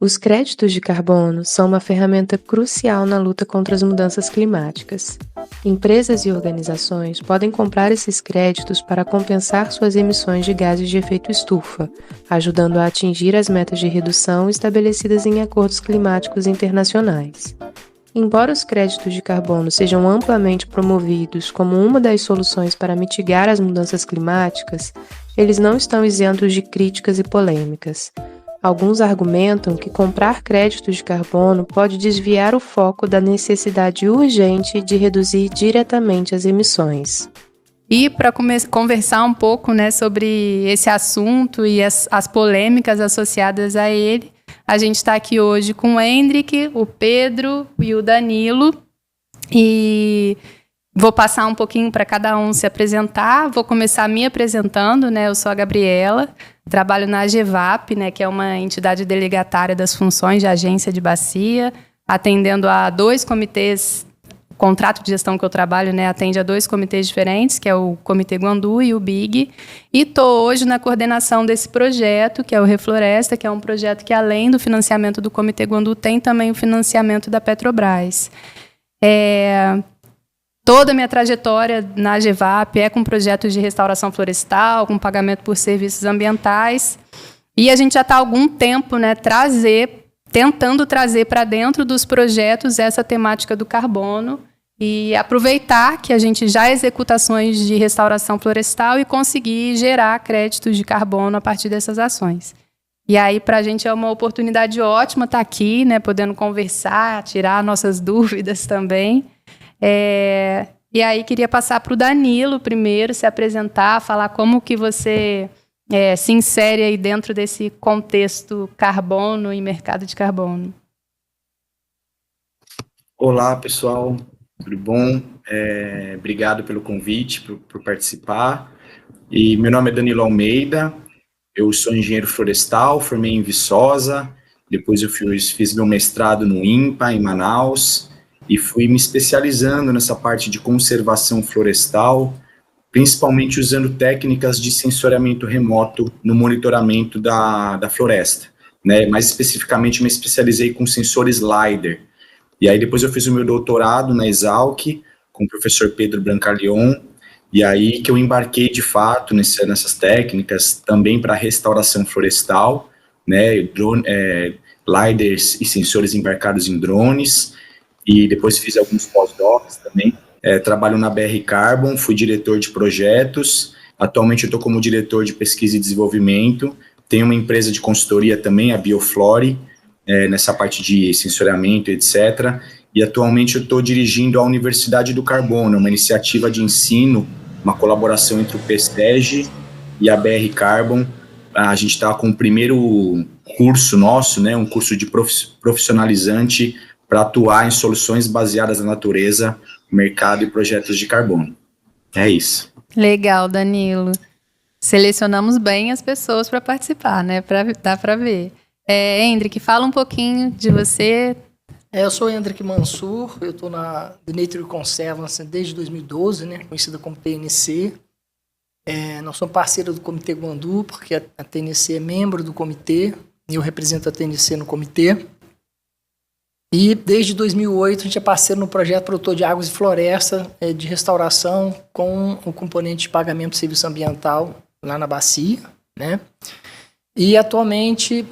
Os créditos de carbono são uma ferramenta crucial na luta contra as mudanças climáticas. Empresas e organizações podem comprar esses créditos para compensar suas emissões de gases de efeito estufa, ajudando a atingir as metas de redução estabelecidas em acordos climáticos internacionais. Embora os créditos de carbono sejam amplamente promovidos como uma das soluções para mitigar as mudanças climáticas, eles não estão isentos de críticas e polêmicas. Alguns argumentam que comprar créditos de carbono pode desviar o foco da necessidade urgente de reduzir diretamente as emissões. E para conversar um pouco, sobre esse assunto e as polêmicas associadas a ele, a gente está aqui hoje com o Hendrik, o Pedro e o Danilo. E vou passar um pouquinho para cada um se apresentar. Vou começar me apresentando, Eu sou a Gabriela, trabalho na AGEVAP, que é uma entidade delegatária das funções de agência de bacia, atendendo a 2 comitês. O contrato de gestão que eu trabalho, atende a 2 comitês diferentes, que é o Comitê Guandu e o BIG. E estou hoje na coordenação desse projeto, que é o Refloresta, que é um projeto que, além do financiamento do Comitê Guandu, tem também o financiamento da Petrobras. Toda a minha trajetória na AGEVAP é com projetos de restauração florestal, com pagamento por serviços ambientais. E a gente já está há algum tempo tentando trazer para dentro dos projetos essa temática do carbono e aproveitar que a gente já executa ações de restauração florestal e conseguir gerar créditos de carbono a partir dessas ações. E aí, para a gente é uma oportunidade ótima estar aqui, podendo conversar, tirar nossas dúvidas também. E aí, queria passar para o Danilo primeiro, se apresentar, falar como que você se insere aí dentro desse contexto carbono e mercado de carbono. Olá, pessoal, tudo bom? Obrigado pelo convite, por participar. E meu nome é Danilo Almeida, eu sou engenheiro florestal, formei em Viçosa, depois eu fiz meu mestrado no INPA, em Manaus, e fui me especializando nessa parte de conservação florestal, principalmente usando técnicas de sensoriamento remoto no monitoramento da floresta. Mais especificamente, me especializei com sensores LiDAR. E aí depois eu fiz o meu doutorado na Exalc, com o professor Pedro Brancaleon, e aí que eu embarquei de fato nessas técnicas, também para restauração florestal, LiDARs e sensores embarcados em drones, e depois fiz alguns pós-docs também. Trabalho na BR Carbon, fui diretor de projetos, atualmente eu estou como diretor de pesquisa e desenvolvimento, tenho uma empresa de consultoria também, a Bioflore, nessa parte de sensoriamento, etc. E atualmente eu estou dirigindo a Universidade do Carbono, uma iniciativa de ensino, uma colaboração entre o PESTEG e a BR Carbon. A gente está com o primeiro curso nosso, um curso de profissionalizante para atuar em soluções baseadas na natureza, mercado e projetos de carbono. É isso. Legal, Danilo. Selecionamos bem as pessoas para participar, Dá para ver. Hendrik, fala um pouquinho de você. Eu sou Hendrik Mansur, eu estou na The Nature Conservancy desde 2012, conhecida como TNC. Nós somos parceiros do Comitê Guandu, porque a TNC é membro do comitê, e eu represento a TNC no comitê. E desde 2008 a gente é parceiro no projeto Produtor de Águas e Floresta de restauração com o componente de pagamento de serviço ambiental lá na bacia, E atualmente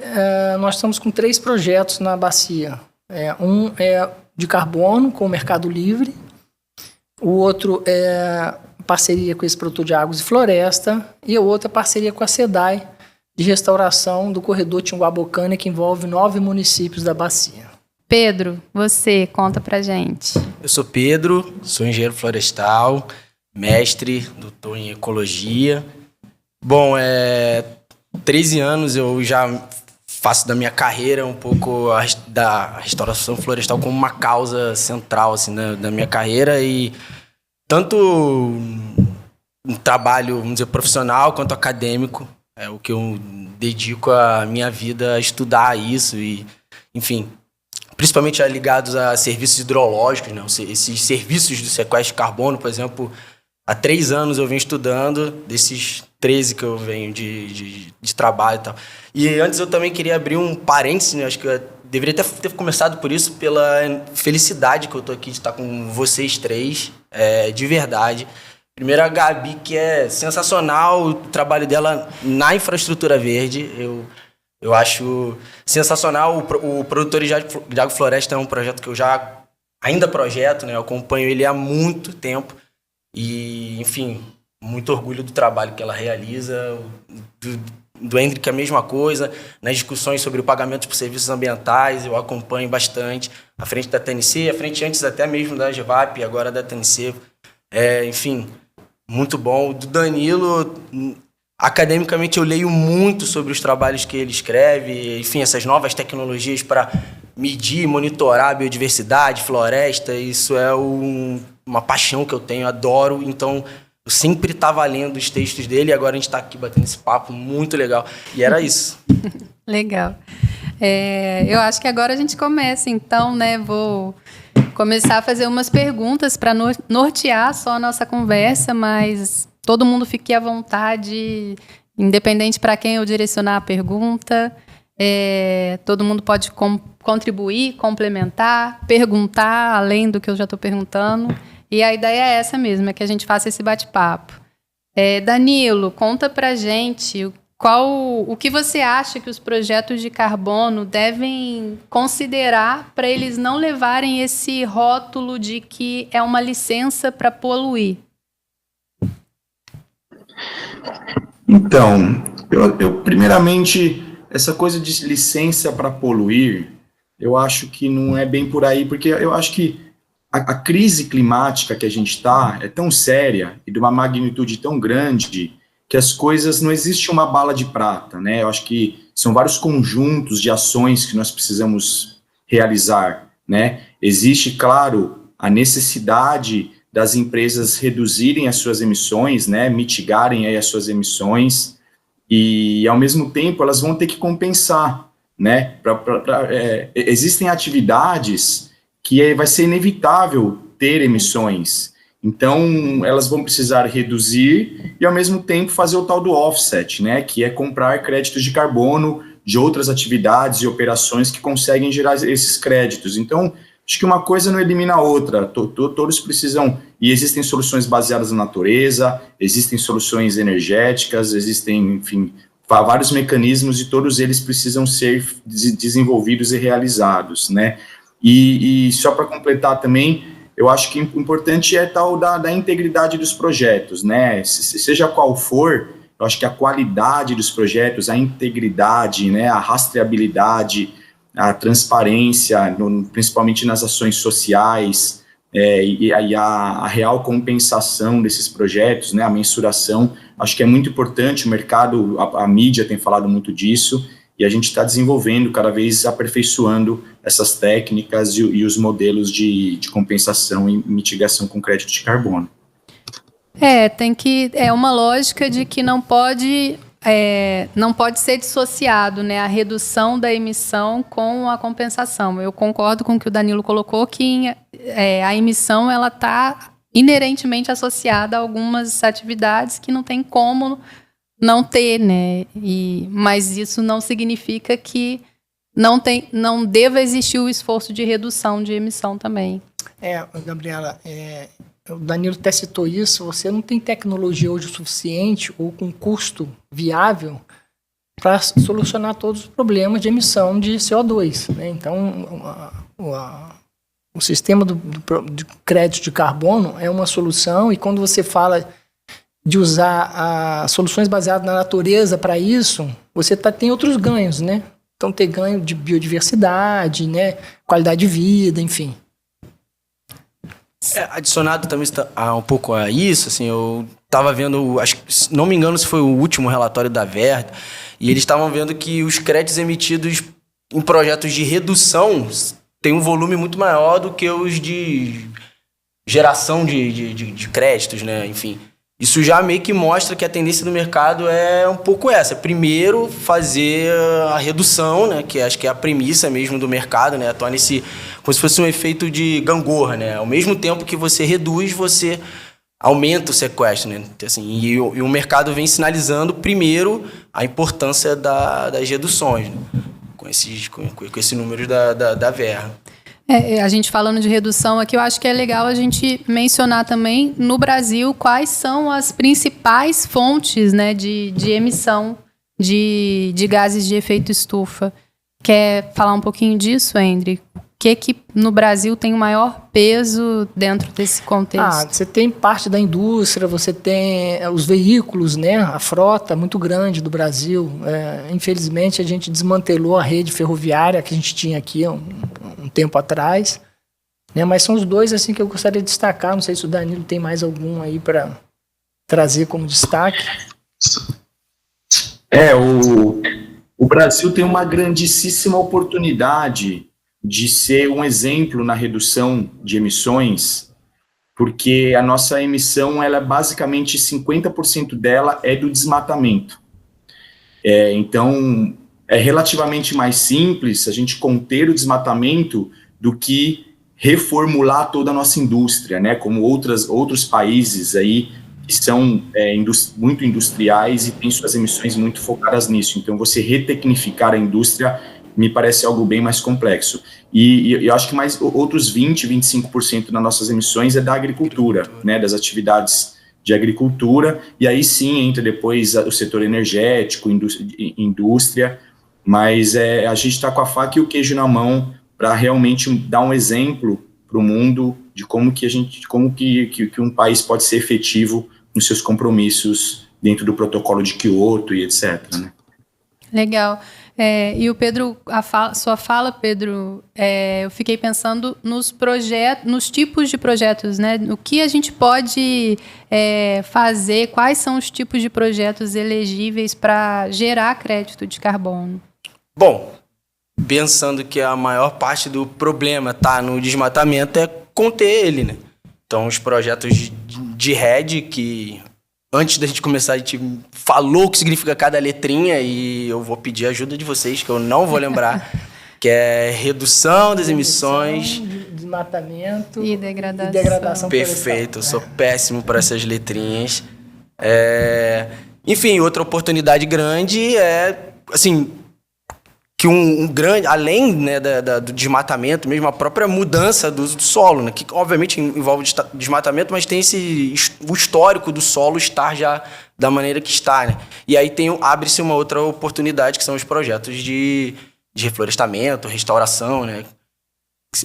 nós estamos com 3 projetos na bacia. Um é de carbono com o Mercado Livre, o outro é parceria com esse produtor de águas e floresta, e o outro é parceria com a SEDAI de restauração do corredor Tinguá-Bocânia, que envolve 9 municípios da bacia. Pedro, você, conta pra gente. Eu sou Pedro, sou engenheiro florestal, mestre, doutor em ecologia. Bom, 13 anos eu já faço da minha carreira um pouco da restauração florestal como uma causa central assim, da minha carreira, e tanto um trabalho, vamos dizer, profissional quanto acadêmico, é o que eu dedico a minha vida a estudar isso, e, enfim, principalmente ligados a serviços hidrológicos, esses serviços de sequestro de carbono, por exemplo. Há 3 anos eu venho estudando, desses 2013 que eu venho de trabalho e tal. E antes eu também queria abrir um parênteses, né? Acho que eu deveria ter começado por isso, pela felicidade que eu tô aqui de estar com vocês três, de verdade. Primeiro a Gabi, que é sensacional o trabalho dela na infraestrutura verde. Eu acho sensacional. O Produtores de Agrofloresta é um projeto que eu ainda projeto, né? Eu acompanho ele há muito tempo. E, enfim, muito orgulho do trabalho que ela realiza. Do Hendrick, a mesma coisa. Nas discussões sobre o pagamento por serviços ambientais, eu acompanho bastante. À frente da TNC, à frente antes até mesmo da GEVAP, agora da TNC. Enfim, muito bom. Do Danilo, academicamente eu leio muito sobre os trabalhos que ele escreve, enfim, essas novas tecnologias para medir, monitorar a biodiversidade, floresta. Isso é uma paixão que eu tenho, adoro. Então, eu sempre estava lendo os textos dele e agora a gente está aqui batendo esse papo muito legal. E era isso. Legal. Eu acho que agora a gente começa, então, né? Vou começar a fazer umas perguntas para nortear só a nossa conversa, mas todo mundo fique à vontade, independente para quem eu direcionar a pergunta. Todo mundo pode contribuir, complementar, perguntar além do que eu já estou perguntando. E a ideia é essa mesmo, é que a gente faça esse bate-papo. Danilo, conta pra gente o que você acha que os projetos de carbono devem considerar para eles não levarem esse rótulo de que é uma licença para poluir. Então, eu primeiramente, essa coisa de licença para poluir, eu acho que não é bem por aí, porque eu acho que a crise climática que a gente está é tão séria e de uma magnitude tão grande que as coisas, não existe uma bala de prata, né? Eu acho que são vários conjuntos de ações que nós precisamos realizar, né? Existe, claro, a necessidade das empresas reduzirem as suas emissões, né? Mitigarem aí as suas emissões e, ao mesmo tempo, elas vão ter que compensar, né? Existem atividades que vai ser inevitável ter emissões. Então, elas vão precisar reduzir e, ao mesmo tempo, fazer o tal do offset, né, que é comprar créditos de carbono de outras atividades e operações que conseguem gerar esses créditos. Então, acho que uma coisa não elimina a outra. Todos precisam, e existem soluções baseadas na natureza, existem soluções energéticas, existem, enfim, vários mecanismos e todos eles precisam ser desenvolvidos e realizados, né. E só para completar também, eu acho que o importante é tal da integridade dos projetos, né? Seja qual for, eu acho que a qualidade dos projetos, a integridade, né, a rastreabilidade, a transparência, principalmente nas ações sociais, e a real compensação desses projetos, né, a mensuração, acho que é muito importante. O mercado, a mídia tem falado muito disso, e a gente está desenvolvendo, cada vez aperfeiçoando essas técnicas e os modelos de compensação e mitigação com crédito de carbono. É uma lógica de que não pode ser dissociado, né, a redução da emissão com a compensação. Eu concordo com o que o Danilo colocou, que a emissão ela está inerentemente associada a algumas atividades que não tem como não ter, né? Mas isso não significa que não deva existir o esforço de redução de emissão também. Gabriela, o Danilo até citou isso, você não tem tecnologia hoje o suficiente ou com custo viável para solucionar todos os problemas de emissão de CO2, né? Então, o sistema de crédito de carbono é uma solução, e quando você fala de usar soluções baseadas na natureza para isso, você tem outros ganhos, né? Então, ter ganho de biodiversidade, né? Qualidade de vida, enfim. Adicionado também um pouco a isso, assim, eu estava vendo, acho que, se não me engano, se foi o último relatório da Verda, e eles estavam vendo que os créditos emitidos em projetos de redução têm um volume muito maior do que os de geração de créditos, né? Enfim, isso já meio que mostra que a tendência do mercado é um pouco essa. Primeiro, fazer a redução, né, que acho que é a premissa mesmo do mercado, né, atuar como se fosse um efeito de gangorra, né? Ao mesmo tempo que você reduz, você aumenta o sequestro, né? Assim, e o mercado vem sinalizando, primeiro, a importância das reduções, né? Com esse número da Verra. A gente falando de redução aqui, eu acho que é legal a gente mencionar também, no Brasil, quais são as principais fontes, né, de emissão de gases de efeito estufa. Quer falar um pouquinho disso, Endre? O que no Brasil tem o maior peso dentro desse contexto? Você tem parte da indústria, você tem os veículos, né? A frota muito grande do Brasil. Infelizmente, a gente desmantelou a rede ferroviária que a gente tinha aqui um tempo atrás, né? Mas são os dois assim que eu gostaria de destacar. Não sei se o Danilo tem mais algum aí para trazer como destaque. O Brasil tem uma grandíssima oportunidade de ser um exemplo na redução de emissões, porque a nossa emissão, ela basicamente 50% dela é do desmatamento. Então, é relativamente mais simples a gente conter o desmatamento do que reformular toda a nossa indústria, né? Como outros países aí que são muito industriais e têm suas emissões muito focadas nisso. Então, você retecnificar a indústria me parece algo bem mais complexo. E eu acho que mais outros 20-25% das nossas emissões é da agricultura, né, das atividades de agricultura, e aí sim entra depois o setor energético, indústria, mas a gente está com a faca e o queijo na mão para realmente dar um exemplo para o mundo de como que um país pode ser efetivo nos seus compromissos dentro do protocolo de Kyoto e etc. Né? Legal. E o Pedro, sua fala, Pedro, eu fiquei pensando nos tipos de projetos, né? O que a gente pode fazer, quais são os tipos de projetos elegíveis para gerar crédito de carbono? Bom, pensando que a maior parte do problema está no desmatamento, é conter ele, né? Então, os projetos de RED, que antes da gente começar, a gente falou o que significa cada letrinha e eu vou pedir a ajuda de vocês, que eu não vou lembrar, que é redução das emissões... Desmatamento e degradação Perfeito, eu sou péssimo para essas letrinhas. Enfim, outra oportunidade grande é, assim, que além, né, do desmatamento, mesmo a própria mudança do uso do solo, né, que obviamente envolve desmatamento, mas tem o histórico do solo estar já da maneira que está, né? E aí abre-se uma outra oportunidade, que são os projetos de reflorestamento, restauração, né?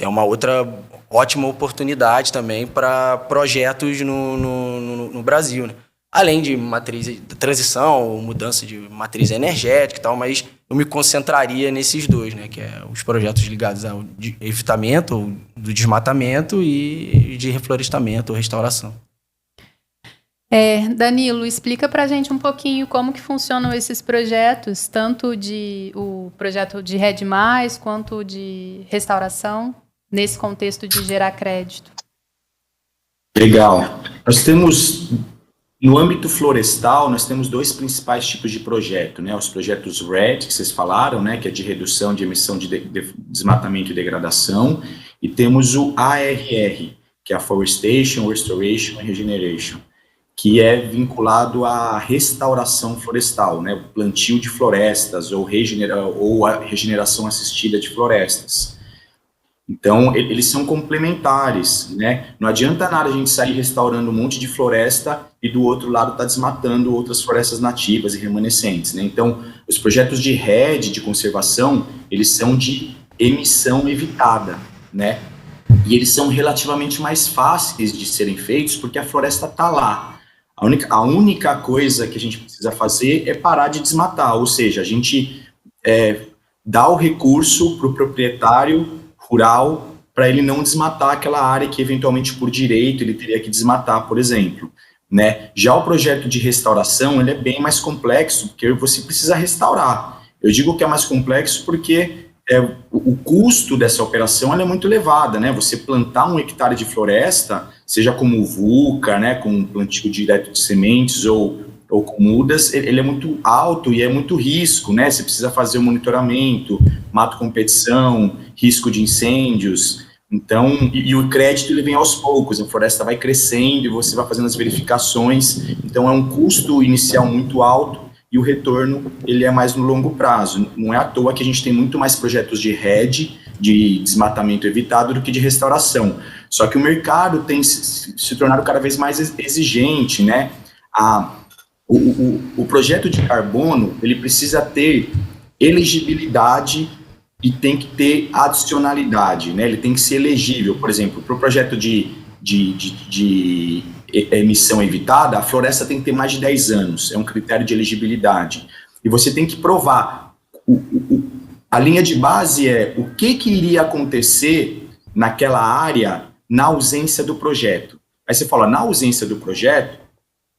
É uma outra ótima oportunidade também para projetos no Brasil, né? Além de transição, mudança de matriz energética e tal, mas eu me concentraria nesses dois, né? Que é os projetos ligados ao evitamento do desmatamento e de reflorestamento ou restauração. Danilo, explica pra gente um pouquinho como que funcionam esses projetos, tanto o projeto de RED+, quanto de restauração, nesse contexto de gerar crédito. Legal. Nós temos... No âmbito florestal, nós temos dois principais tipos de projeto, né? Os projetos RED, que vocês falaram, né? Que é de redução de emissão de desmatamento e degradação, e temos o ARR, que é a Forestation, Restoration and Regeneration, que é vinculado à restauração florestal, né? O plantio de florestas ou a regeneração assistida de florestas. Então, eles são complementares, né? Não adianta nada a gente sair restaurando um monte de floresta e do outro lado tá desmatando outras florestas nativas e remanescentes, né? Então, os projetos de RED, de conservação, eles são de emissão evitada, né? E eles são relativamente mais fáceis de serem feitos porque a floresta tá lá. A única coisa que a gente precisa fazer é parar de desmatar, ou seja, a gente dá o recurso para o proprietário rural para ele não desmatar aquela área que eventualmente por direito ele teria que desmatar, por exemplo, né? Já o projeto de restauração, ele é bem mais complexo, porque você precisa restaurar. Eu digo que é mais complexo porque o custo dessa operação é muito elevado, né? Você plantar 1 hectare de floresta, seja como VUCA, né, com plantio direto de sementes ou com mudas, ele é muito alto e é muito risco, né? Você precisa fazer o monitoramento, mato competição, risco de incêndios, Então, e o crédito ele vem aos poucos, a floresta vai crescendo e você vai fazendo as verificações, então é um custo inicial muito alto e o retorno ele é mais no longo prazo. Não é à toa que a gente tem muito mais projetos de RED, de desmatamento evitado, do que de restauração. Só que o mercado tem se tornado cada vez mais exigente, né? O projeto de carbono ele precisa ter elegibilidade e tem que ter adicionalidade, né? Ele tem que ser elegível. Por exemplo, para o projeto de emissão evitada, a floresta tem que ter mais de 10 anos, é um critério de elegibilidade. E você tem que provar. A linha de base é o que iria acontecer naquela área na ausência do projeto. Aí você fala, na ausência do projeto,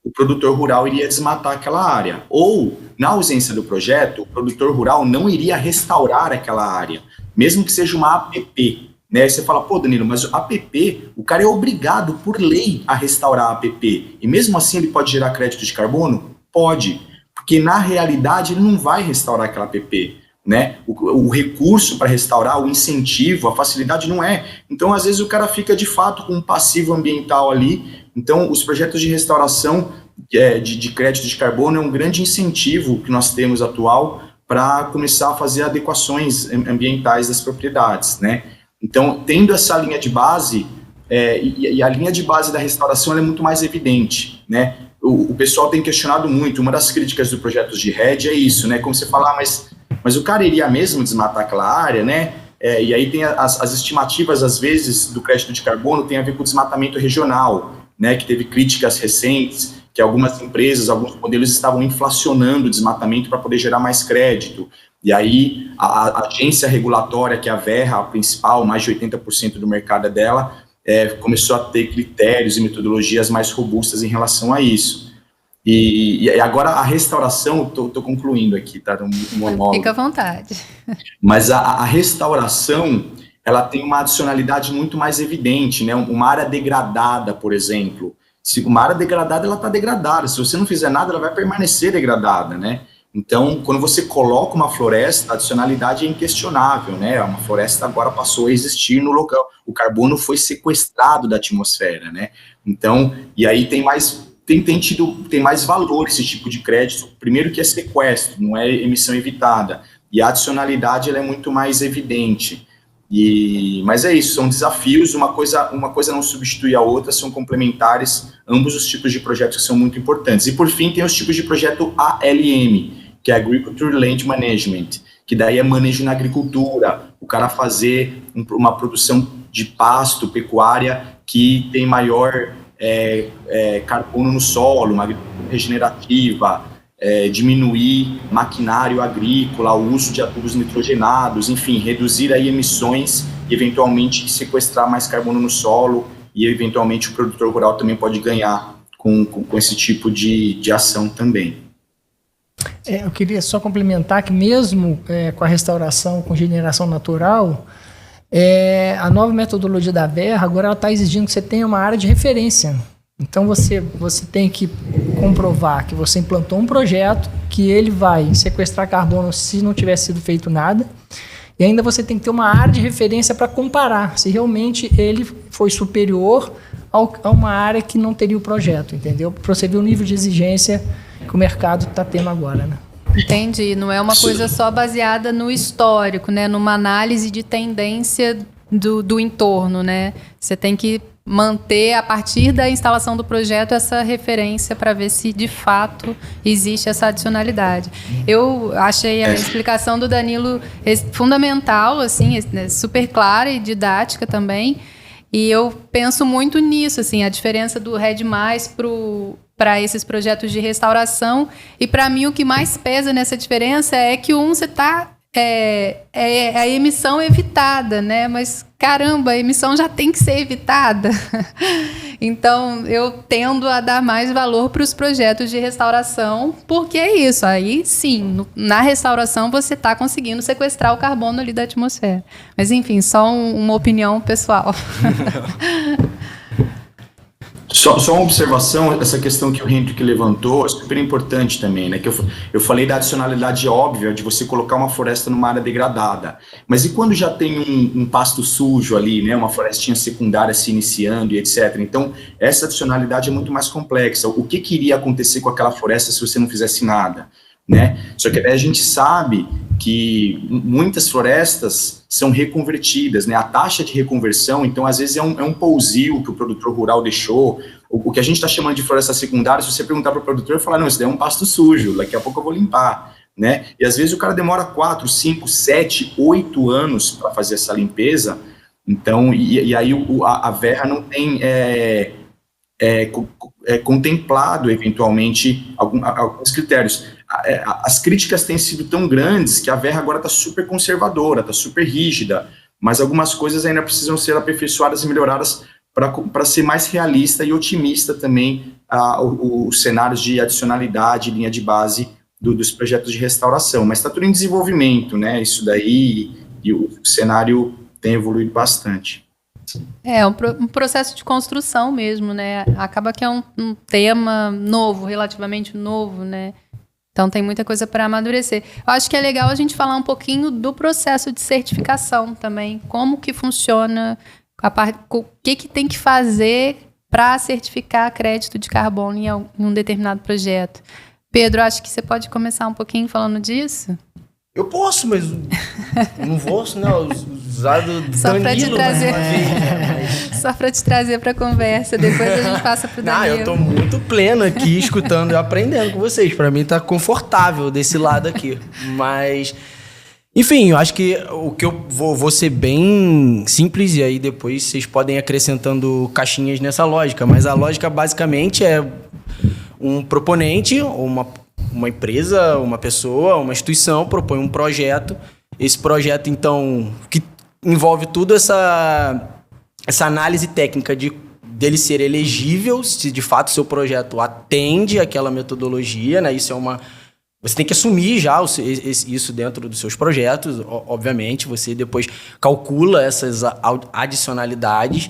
o produtor rural iria desmatar aquela área. Ou, na ausência do projeto, o produtor rural não iria restaurar aquela área, mesmo que seja uma APP. Né? Aí você fala, pô, Danilo, mas o APP, o cara é obrigado por lei a restaurar a APP. E mesmo assim ele pode gerar crédito de carbono? Pode, porque na realidade ele não vai restaurar aquela APP. Né? O recurso para restaurar, o incentivo, a facilidade não é. Então, às vezes, o cara fica de fato com um passivo ambiental ali. Então, os projetos de restauração de crédito de carbono é um grande incentivo que nós temos atual para começar a fazer adequações ambientais das propriedades. Né? Então, tendo essa linha de base, e a linha de base da restauração ela é muito mais evidente. Né? O pessoal tem questionado muito, uma das críticas do projeto de RED é isso, né? Como você fala, mas o cara iria mesmo desmatar aquela área, né? E aí tem as estimativas, às vezes, do crédito de carbono tem a ver com o desmatamento regional, né? Que teve críticas recentes, que algumas empresas, alguns modelos estavam inflacionando o desmatamento para poder gerar mais crédito. E aí a agência regulatória, que é a Verra, a principal, mais de 80% do mercado é dela, começou a ter critérios e metodologias mais robustas em relação a isso. E agora a restauração, estou concluindo aqui, tá? Um monólogo. Fica à vontade. Mas a restauração, ela tem uma adicionalidade muito mais evidente, né? Uma área degradada, por exemplo. Se uma área degradada, ela está degradada. Se você não fizer nada, ela vai permanecer degradada, né? Então, quando você coloca uma floresta, a adicionalidade é inquestionável, né? Uma floresta agora passou a existir no local. O carbono foi sequestrado da atmosfera, né? Então, e aí tem mais valor esse tipo de crédito. Primeiro que é sequestro, não é emissão evitada. E a adicionalidade ela é muito mais evidente. Mas é isso, são desafios, uma coisa não substitui a outra, são complementares, ambos os tipos de projetos que são muito importantes. E por fim tem os tipos de projeto ALM, que é Agriculture Land Management, que daí é manejo na agricultura, o cara fazer uma produção de pasto, pecuária, que tem maior carbono no solo, uma agricultura regenerativa, diminuir maquinário agrícola, o uso de adubos nitrogenados, enfim, reduzir aí emissões e eventualmente sequestrar mais carbono no solo e eventualmente o produtor rural também pode ganhar com esse tipo de ação também. Eu queria só complementar que mesmo com a restauração com generação natural, a nova metodologia da Verra agora ela está exigindo que você tenha uma área de referência. Então você tem que comprovar que você implantou um projeto, que ele vai sequestrar carbono se não tiver sido feito nada, e ainda você tem que ter uma área de referência para comparar se realmente ele foi superior a uma área que não teria o projeto, entendeu? Para você ver o nível de exigência que o mercado está tendo agora, né? Entendi, não é uma coisa só baseada no histórico, né? Numa análise de tendência do entorno, né? Você tem que manter, a partir da instalação do projeto, essa referência para ver se, de fato, existe essa adicionalidade. Eu achei a explicação do Danilo fundamental, assim, super clara e didática também, e eu penso muito nisso, assim, a diferença do RED+, para esses projetos de restauração, e para mim o que mais pesa nessa diferença é que você está a emissão evitada, né? Mas caramba, a emissão já tem que ser evitada. Então eu tendo a dar mais valor para os projetos de restauração, porque é isso, aí sim, na restauração você está conseguindo sequestrar o carbono ali da atmosfera. Mas enfim, só uma opinião pessoal. Só uma observação, essa questão que o Hendrik levantou é super importante também, né? Que eu falei da adicionalidade óbvia de você colocar uma floresta numa área degradada. Mas e quando já tem um pasto sujo ali, né? Uma florestinha secundária se iniciando e etc. Então, essa adicionalidade é muito mais complexa. O que iria acontecer com aquela floresta se você não fizesse nada, né? Só que a gente sabe que muitas florestas são reconvertidas, né? A taxa de reconversão, então, às vezes é um pousio que o produtor rural deixou. O que a gente está chamando de floresta secundária, se você perguntar para o produtor, ele fala, não, isso daí é um pasto sujo, daqui a pouco eu vou limpar, né? E às vezes o cara demora 4, 5, 7, 8 anos para fazer essa limpeza, então, e aí a verra não tem contemplado, eventualmente, alguns critérios. As críticas têm sido tão grandes que a verra agora está super conservadora, está super rígida, mas algumas coisas ainda precisam ser aperfeiçoadas e melhoradas para ser mais realista e otimista também os cenários de adicionalidade, linha de base dos projetos de restauração. Mas está tudo em desenvolvimento, né? Isso daí, e o cenário tem evoluído bastante. É um processo de construção mesmo, né? Acaba que é um tema novo, relativamente novo, né? Então tem muita coisa para amadurecer. Eu acho que é legal a gente falar um pouquinho do processo de certificação também. Como que funciona, o que tem que fazer para certificar crédito de carbono em um determinado projeto. Pedro, acho que você pode começar um pouquinho falando disso? Eu posso, mas não vou, né? Usar do Danilo, Só para te trazer para a conversa. Depois a gente passa para o Danilo. Eu tô muito pleno aqui, escutando e aprendendo com vocês. Para mim tá confortável desse lado aqui. Mas, enfim, eu acho que o que eu vou ser bem simples e aí depois vocês podem ir acrescentando caixinhas nessa lógica. Mas a lógica basicamente é um proponente, ou uma empresa, uma pessoa, uma instituição propõe um projeto. Esse projeto, então, que envolve toda essa análise técnica dele ser elegível, se de fato seu projeto atende àquela metodologia, né? Isso você tem que assumir já isso dentro dos seus projetos, obviamente. Você depois calcula essas adicionalidades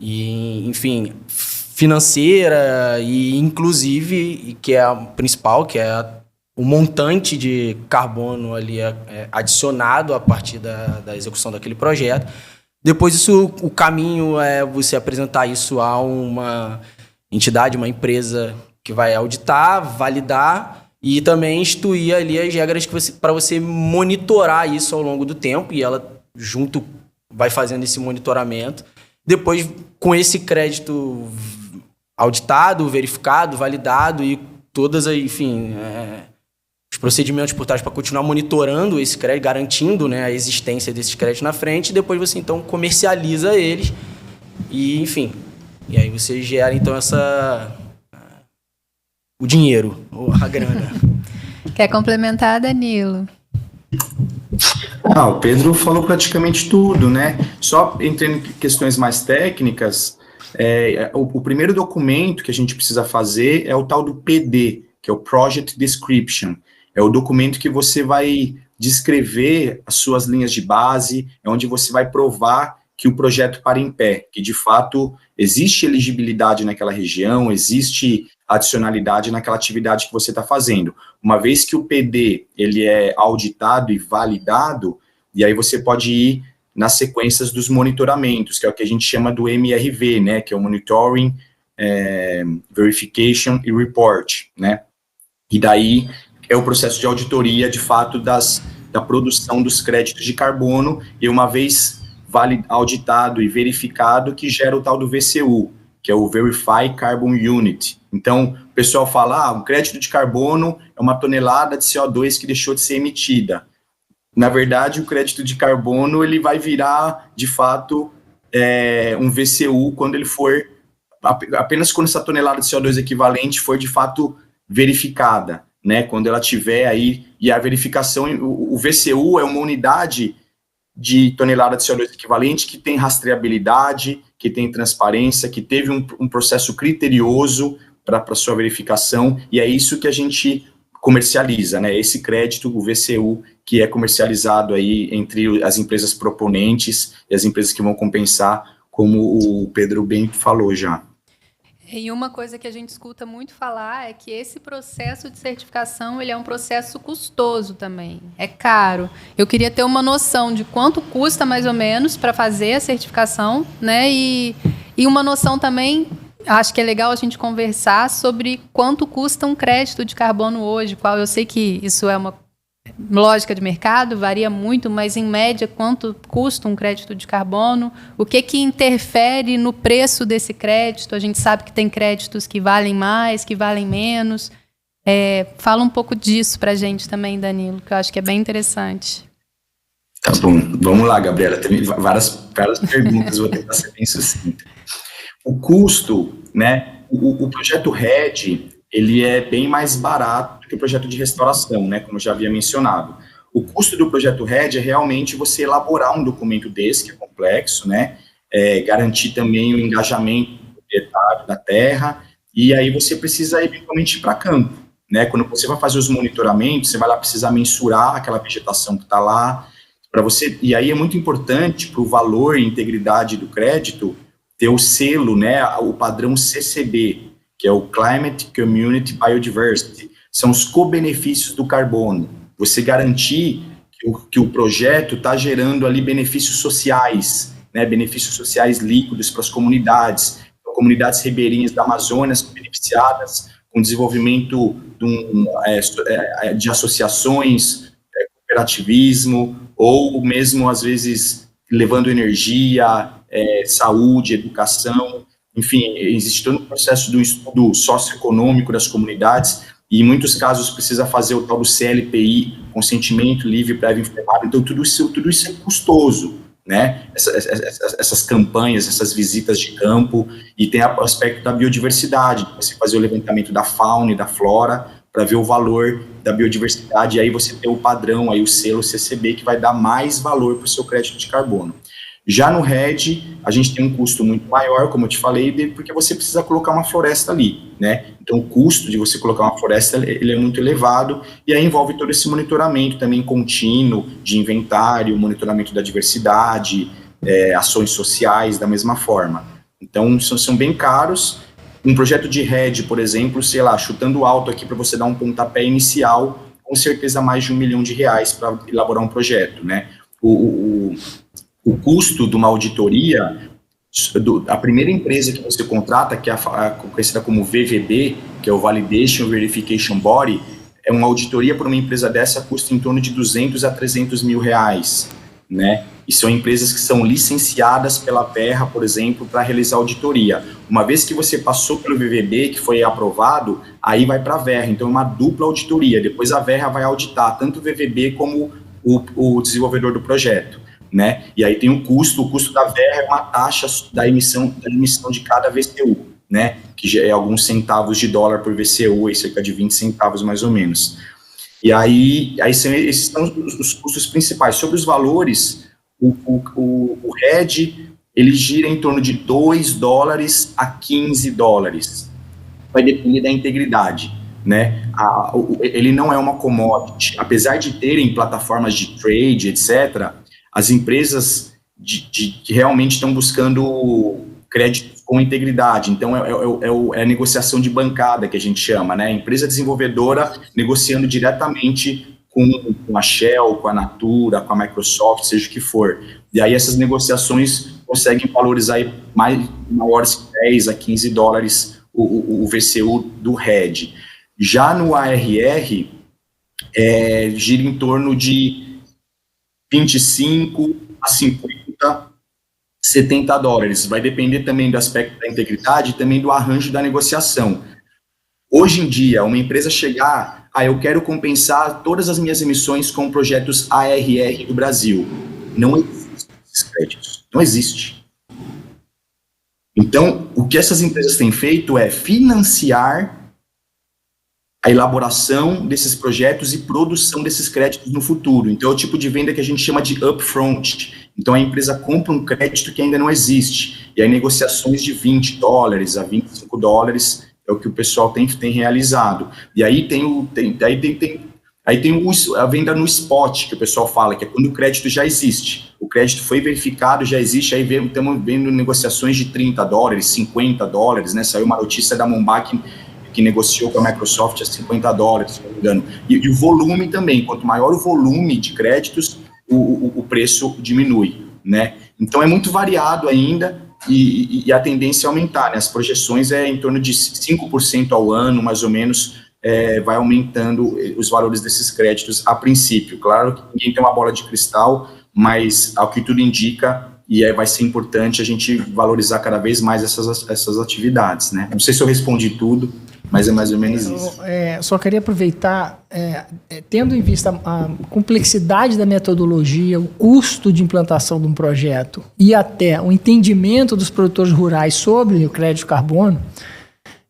e, enfim, financeira e, inclusive, que é a principal, que é o montante de carbono ali adicionado a partir da execução daquele projeto. Depois, o caminho é você apresentar isso a uma entidade, uma empresa que vai auditar, validar e também instituir ali as regras para você monitorar isso ao longo do tempo, e ela junto vai fazendo esse monitoramento. Depois, com esse crédito auditado, verificado, validado e todas, enfim, os procedimentos por trás para continuar monitorando esse crédito, garantindo, né, a existência desses créditos na frente, e depois você, então, comercializa eles e, enfim, e aí você gera, então, o dinheiro, a grana. Quer complementar, Danilo? O Pedro falou praticamente tudo, né? Só entrando em questões mais técnicas, o primeiro documento que a gente precisa fazer é o tal do PD, que é o Project Description. É o documento que você vai descrever as suas linhas de base, é onde você vai provar que o projeto para em pé, que de fato existe elegibilidade naquela região, existe adicionalidade naquela atividade que você está fazendo. Uma vez que o PD ele é auditado e validado, e aí você pode ir nas sequências dos monitoramentos, que é o que a gente chama do MRV, né, que é o Monitoring, Verification e Report, né, e daí é o processo de auditoria, de fato, da produção dos créditos de carbono, e uma vez auditado e verificado, que gera o tal do VCU, que é o Verify Carbon Unit. Então, o pessoal fala, um crédito de carbono é uma tonelada de CO2 que deixou de ser emitida. Na verdade, o crédito de carbono ele vai virar, de fato, um VCU quando ele for, apenas quando essa tonelada de CO2 equivalente for, de fato, verificada, né? Quando ela tiver aí, e a verificação, o VCU é uma unidade de tonelada de CO2 equivalente que tem rastreabilidade, que tem transparência, que teve um processo criterioso para sua verificação, e é isso que a gente comercializa, né? Esse crédito, o VCU, que é comercializado aí entre as empresas proponentes e as empresas que vão compensar, como o Pedro bem falou já. E uma coisa que a gente escuta muito falar é que esse processo de certificação ele é um processo custoso também, é caro. Eu queria ter uma noção de quanto custa mais ou menos para fazer a certificação, né? E uma noção também, acho que é legal a gente conversar sobre quanto custa um crédito de carbono hoje, qual eu sei que isso é uma lógica de mercado, varia muito, mas em média quanto custa um crédito de carbono, o que interfere no preço desse crédito, a gente sabe que tem créditos que valem mais, que valem menos, fala um pouco disso para a gente também, Danilo, que eu acho que é bem interessante. Tá bom, vamos lá, Gabriela, tem várias perguntas, vou tentar ser bem sucinto. O custo, né, o projeto RED, ele é bem mais barato do que o projeto de restauração, né, como eu já havia mencionado. O custo do projeto RED é realmente você elaborar um documento desse, que é complexo, né, garantir também o engajamento do proprietário da terra, e aí você precisa eventualmente ir para campo, né, quando você vai fazer os monitoramentos, você vai lá precisar mensurar aquela vegetação que está lá, para você, e aí é muito importante para o valor e integridade do crédito ter o selo, né, o padrão CCB, que é o Climate Community Biodiversity, são os co-benefícios do carbono. Você garantir que o projeto está gerando ali benefícios sociais, né, benefícios sociais líquidos para as comunidades ribeirinhas da Amazônia beneficiadas com desenvolvimento de associações, cooperativismo, ou mesmo, às vezes, levando energia, saúde, educação. Enfim, existe todo um processo do estudo socioeconômico das comunidades e, em muitos casos, precisa fazer o tal do CLPI, consentimento livre, prévio informado. Então, tudo isso é custoso, né? Essas campanhas, essas visitas de campo, e tem o aspecto da biodiversidade, você fazer o levantamento da fauna e da flora para ver o valor da biodiversidade, e aí você tem o padrão, aí o selo CCB, que vai dar mais valor para o seu crédito de carbono. Já no RED, a gente tem um custo muito maior, como eu te falei, porque você precisa colocar uma floresta ali, né? Então, o custo de você colocar uma floresta, ele é muito elevado, e aí envolve todo esse monitoramento também contínuo de inventário, monitoramento da diversidade, ações sociais da mesma forma. Então, são bem caros. Um projeto de RED, por exemplo, sei lá, chutando alto aqui para você dar um pontapé inicial, com certeza mais de R$1 milhão para elaborar um projeto, né? O custo de uma auditoria, a primeira empresa que você contrata, que é conhecida como VVB, que é o Validation Verification Body, uma auditoria para uma empresa dessa custa em torno de 200 a 300 mil reais, né? E são empresas que são licenciadas pela Verra, por exemplo, para realizar auditoria. Uma vez que você passou pelo VVB, que foi aprovado, aí vai para a Verra. Então, é uma dupla auditoria. Depois a Verra vai auditar tanto o VVB como o desenvolvedor do projeto, né? E aí tem o custo da Verra é uma taxa da emissão de cada VCU, né? Que já é alguns centavos de dólar por VCU, cerca de 20 centavos mais ou menos. E aí esses são os custos principais. Sobre os valores, o RED, ele gira em torno de $2 a $15. Vai depender da integridade, né? Ele não é uma commodity. Apesar de terem plataformas de trade, etc., as empresas que realmente estão buscando créditos com integridade. Então, é a negociação de bancada que a gente chama, né? A empresa desenvolvedora negociando diretamente com a Shell, com a Natura, com a Microsoft, seja o que for. E aí essas negociações conseguem valorizar maiores que $10 a $15 o VCU do RED. Já no ARR, gira em torno de 25 a 50, $70. Vai depender também do aspecto da integridade e também do arranjo da negociação. Hoje em dia, uma empresa chegar, eu quero compensar todas as minhas emissões com projetos ARR do Brasil. Não existem esses créditos. Não existe. Então, o que essas empresas têm feito é financiar a elaboração desses projetos e produção desses créditos no futuro. Então, é o tipo de venda que a gente chama de upfront. Então, a empresa compra um crédito que ainda não existe. E aí, negociações de $20 a $25 é o que o pessoal tem realizado. E aí tem Aí tem a venda no spot, que o pessoal fala, que é quando o crédito já existe. O crédito foi verificado, já existe, aí estamos vendo negociações de $30, $50, né? Saiu uma notícia da Mumbai que negociou com a Microsoft a $50, se não me engano. E o volume também, quanto maior o volume de créditos, o preço diminui, né? Então é muito variado ainda e a tendência é aumentar, né? As projeções é em torno de 5% ao ano, mais ou menos, vai aumentando os valores desses créditos a princípio. Claro que ninguém tem uma bola de cristal, mas ao que tudo indica, vai ser importante a gente valorizar cada vez mais essas atividades, né? Não sei se eu respondi tudo, mas é mais ou menos isso. Só queria aproveitar, tendo em vista a complexidade da metodologia, o custo de implantação de um projeto e até o entendimento dos produtores rurais sobre o crédito de carbono,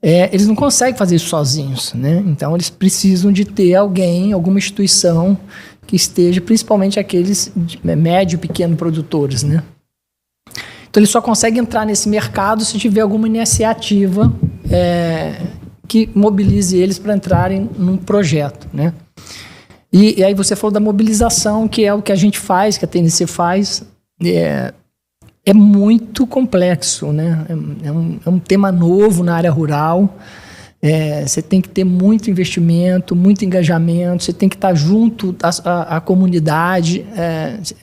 eles não conseguem fazer isso sozinhos, né? Então, eles precisam de ter alguém, alguma instituição que esteja, principalmente aqueles médio e pequeno produtores, né? Então, eles só conseguem entrar nesse mercado se tiver alguma iniciativa que mobilize eles para entrarem num projeto, né? E aí você falou da mobilização, que é o que a gente faz, que a TNC faz, é muito complexo, né? É um tema novo na área rural, você tem que ter muito investimento, muito engajamento, você tem que estar junto à comunidade,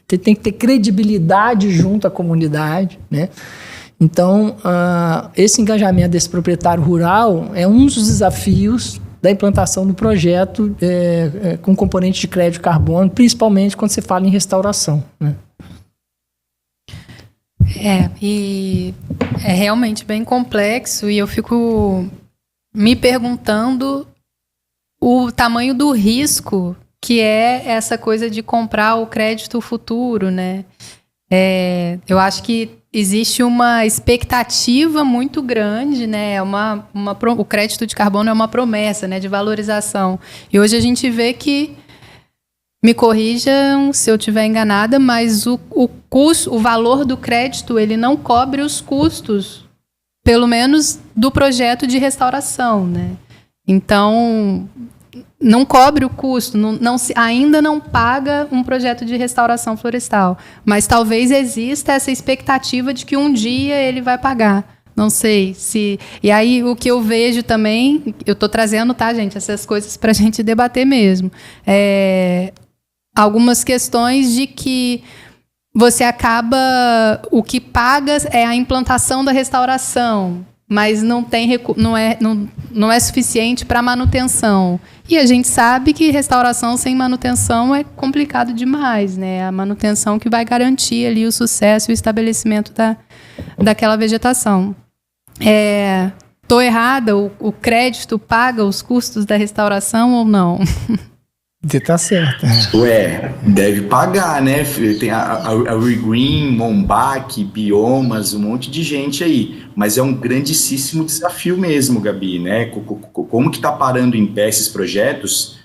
você tem que ter credibilidade junto à comunidade, né? Então, esse engajamento desse proprietário rural é um dos desafios da implantação do projeto com componente de crédito de carbono, principalmente quando você fala em restauração, né? E é realmente bem complexo e eu fico me perguntando o tamanho do risco que é essa coisa de comprar o crédito futuro, né? Eu acho que existe uma expectativa muito grande, né? O crédito de carbono é uma promessa, né, de valorização. E hoje a gente vê que, me corrijam se eu estiver enganada, mas o valor do crédito, ele não cobre os custos, pelo menos do projeto de restauração, né? Então, não cobre o custo, ainda não paga um projeto de restauração florestal, mas talvez exista essa expectativa de que um dia ele vai pagar. Não sei se... E aí, o que eu vejo também, eu estou trazendo, tá, gente, essas coisas para a gente debater mesmo. Algumas questões de que você acaba... O que paga é a implantação da restauração, mas não é suficiente para manutenção. E a gente sabe que restauração sem manutenção é complicado demais, né? A manutenção que vai garantir ali o sucesso e o estabelecimento daquela vegetação. Estou errada? O crédito paga os custos da restauração ou não? Você está certo. Deve pagar, né? Tem a Regreen, Mombac, Biomas, um monte de gente aí. Mas é um grandíssimo desafio mesmo, Gabi, né? Como que está parando em pé esses projetos?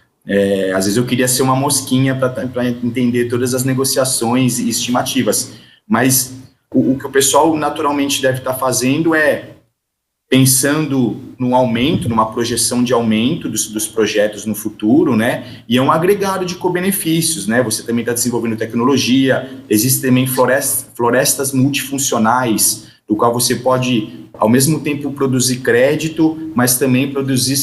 Às vezes eu queria ser uma mosquinha para entender todas as negociações e estimativas. Mas o que o pessoal naturalmente deve estar fazendo pensando no aumento, numa projeção de aumento dos projetos no futuro, né? E é um agregado de co-benefícios, né? Você também está desenvolvendo tecnologia, existem também florestas multifuncionais, do qual você pode, ao mesmo tempo, produzir crédito, mas também produzir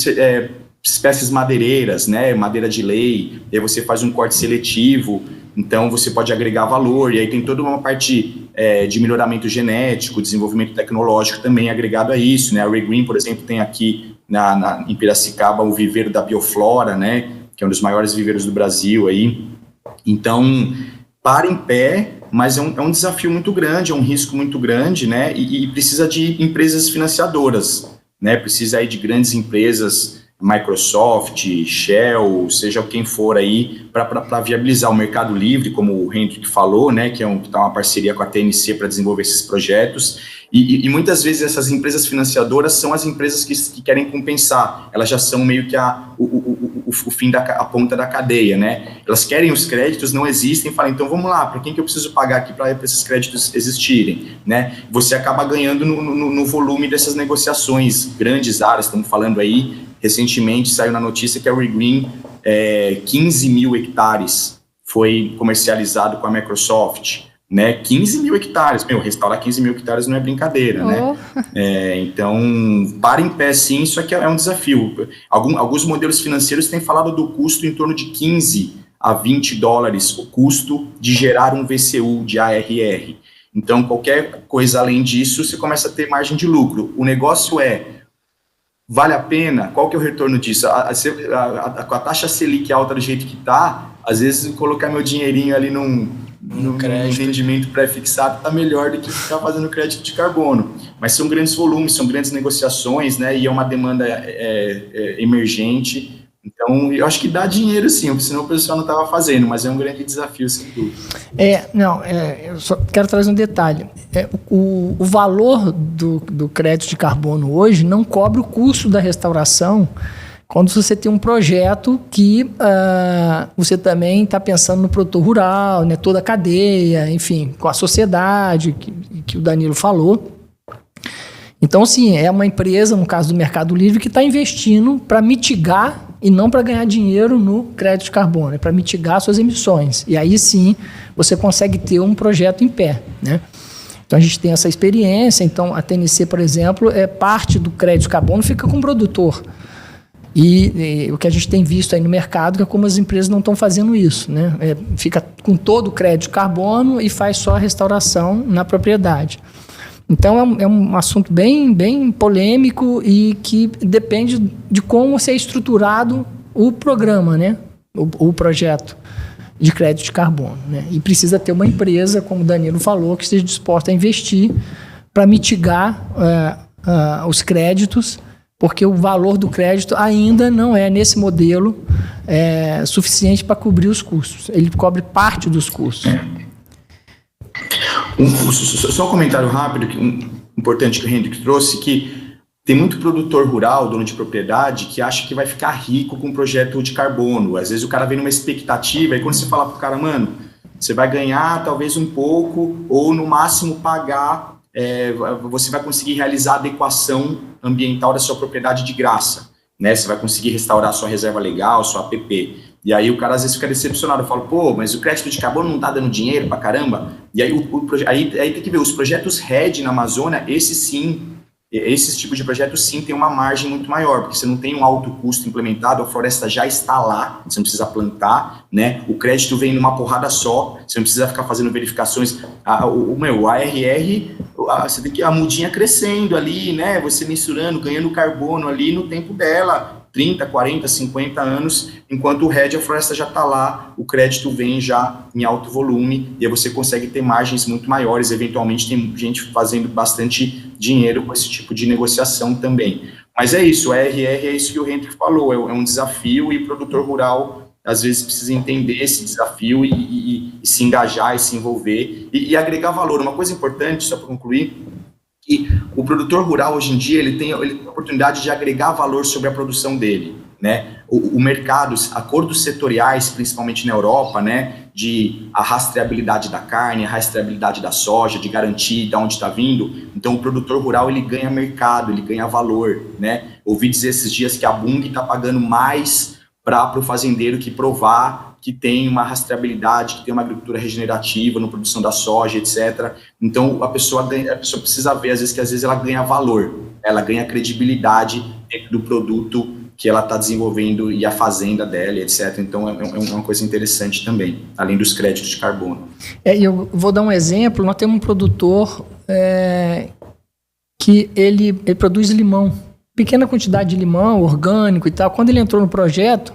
espécies madeireiras, né? Madeira de lei, e aí você faz um corte seletivo, então você pode agregar valor, e aí tem toda uma parte de melhoramento genético, desenvolvimento tecnológico também agregado a isso, né? A Regreen, por exemplo, tem aqui em Piracicaba o viveiro da Bioflora, né? Que é um dos maiores viveiros do Brasil aí. Então, para em pé, mas é um desafio muito grande, é um risco muito grande, né? E precisa de empresas financiadoras, né? Precisa aí de grandes empresas, Microsoft, Shell, seja quem for aí, para viabilizar o mercado livre, como o Hendrik falou, né, que está uma parceria com a TNC para desenvolver esses projetos, e muitas vezes essas empresas financiadoras são as empresas que querem compensar, elas já são meio que o fim a ponta da cadeia, né, elas querem os créditos, não existem, falam, então vamos lá, para quem que eu preciso pagar aqui para esses créditos existirem, né, você acaba ganhando no volume dessas negociações, grandes áreas, estamos falando aí. Recentemente saiu na notícia que a Regreen 15 mil hectares foi comercializado com a Microsoft, né? 15 mil hectares, restaurar 15 mil hectares não é brincadeira, né? Então, para em pé sim, isso aqui é um desafio. Alguns modelos financeiros têm falado do custo em torno de 15 a 20 dólares, o custo de gerar um VCU de ARR. Então, qualquer coisa além disso, você começa a ter margem de lucro. O negócio vale a pena? Qual que é o retorno disso? Com a taxa Selic alta do jeito que está, às vezes colocar meu dinheirinho ali num rendimento pré-fixado está melhor do que ficar fazendo crédito de carbono. Mas são grandes volumes, são grandes negociações, né? E é uma demanda emergente. Então, eu acho que dá dinheiro sim, senão o pessoal não estava fazendo, mas é um grande desafio, sem dúvida. Eu só quero trazer um detalhe. O valor do crédito de carbono hoje não cobre o custo da restauração quando você tem um projeto que você também está pensando no produtor rural, né, toda a cadeia, enfim, com a sociedade, que o Danilo falou. Então, sim, é uma empresa, no caso do Mercado Livre, que está investindo para mitigar e não para ganhar dinheiro no crédito de carbono, é para mitigar suas emissões. E aí, sim, você consegue ter um projeto em pé, né? Então, a gente tem essa experiência. Então, a TNC, por exemplo, parte do crédito de carbono fica com o produtor. E o que a gente tem visto aí no mercado é como as empresas não estão fazendo isso, né? Fica com todo o crédito de carbono e faz só a restauração na propriedade. Então, é um assunto bem, bem polêmico e que depende de como ser estruturado o programa, né? O projeto de crédito de carbono, né? E precisa ter uma empresa, como o Danilo falou, que esteja disposta a investir para mitigar os créditos, porque o valor do crédito ainda não é, nesse modelo, suficiente para cobrir os custos. Ele cobre parte dos custos. Só um comentário rápido, importante que o Hendrik trouxe, que tem muito produtor rural, dono de propriedade, que acha que vai ficar rico com um projeto de carbono. Às vezes o cara vem numa expectativa, e quando você fala pro cara, mano, você vai ganhar talvez um pouco, ou no máximo pagar, você vai conseguir realizar a adequação ambiental da sua propriedade de graça, né? Você vai conseguir restaurar sua reserva legal, sua APP. E aí o cara às vezes fica decepcionado, fala, pô, mas o crédito de carbono não tá dando dinheiro pra caramba? E aí, aí tem que ver, os projetos RED na Amazônia, esses tipos de projetos sim tem uma margem muito maior, porque você não tem um alto custo implementado, a floresta já está lá, você não precisa plantar, né? O crédito vem numa porrada só, você não precisa ficar fazendo verificações. O ARR, você tem que a mudinha crescendo ali, né? Você mensurando, ganhando carbono ali no tempo dela, 30, 40, 50 anos, enquanto o RED, a floresta já está lá, o crédito vem já em alto volume, e aí você consegue ter margens muito maiores, eventualmente tem gente fazendo bastante dinheiro com esse tipo de negociação também. Mas é isso, o ARR é isso que o Hendrik falou, é um desafio, e o produtor rural, às vezes, precisa entender esse desafio e se engajar e se envolver, e agregar valor. Uma coisa importante, só para concluir, que o produtor rural, hoje em dia, ele tem a oportunidade de agregar valor sobre a produção dele, né? O mercado, acordos setoriais, principalmente na Europa, né? De a rastreabilidade da carne, a rastreabilidade da soja, de garantir de onde está vindo. Então, o produtor rural, ele ganha mercado, ele ganha valor, né? Ouvi dizer esses dias que a Bunge está pagando mais para o fazendeiro que provar que tem uma rastreabilidade, que tem uma agricultura regenerativa na produção da soja, etc. Então, a pessoa precisa ver, às vezes ela ganha valor, ela ganha credibilidade dentro do produto que ela está desenvolvendo e a fazenda dela, etc. Então, é uma coisa interessante também, além dos créditos de carbono. Eu vou dar um exemplo. Nós temos um produtor que ele produz limão, pequena quantidade de limão, orgânico e tal. Quando ele entrou no projeto,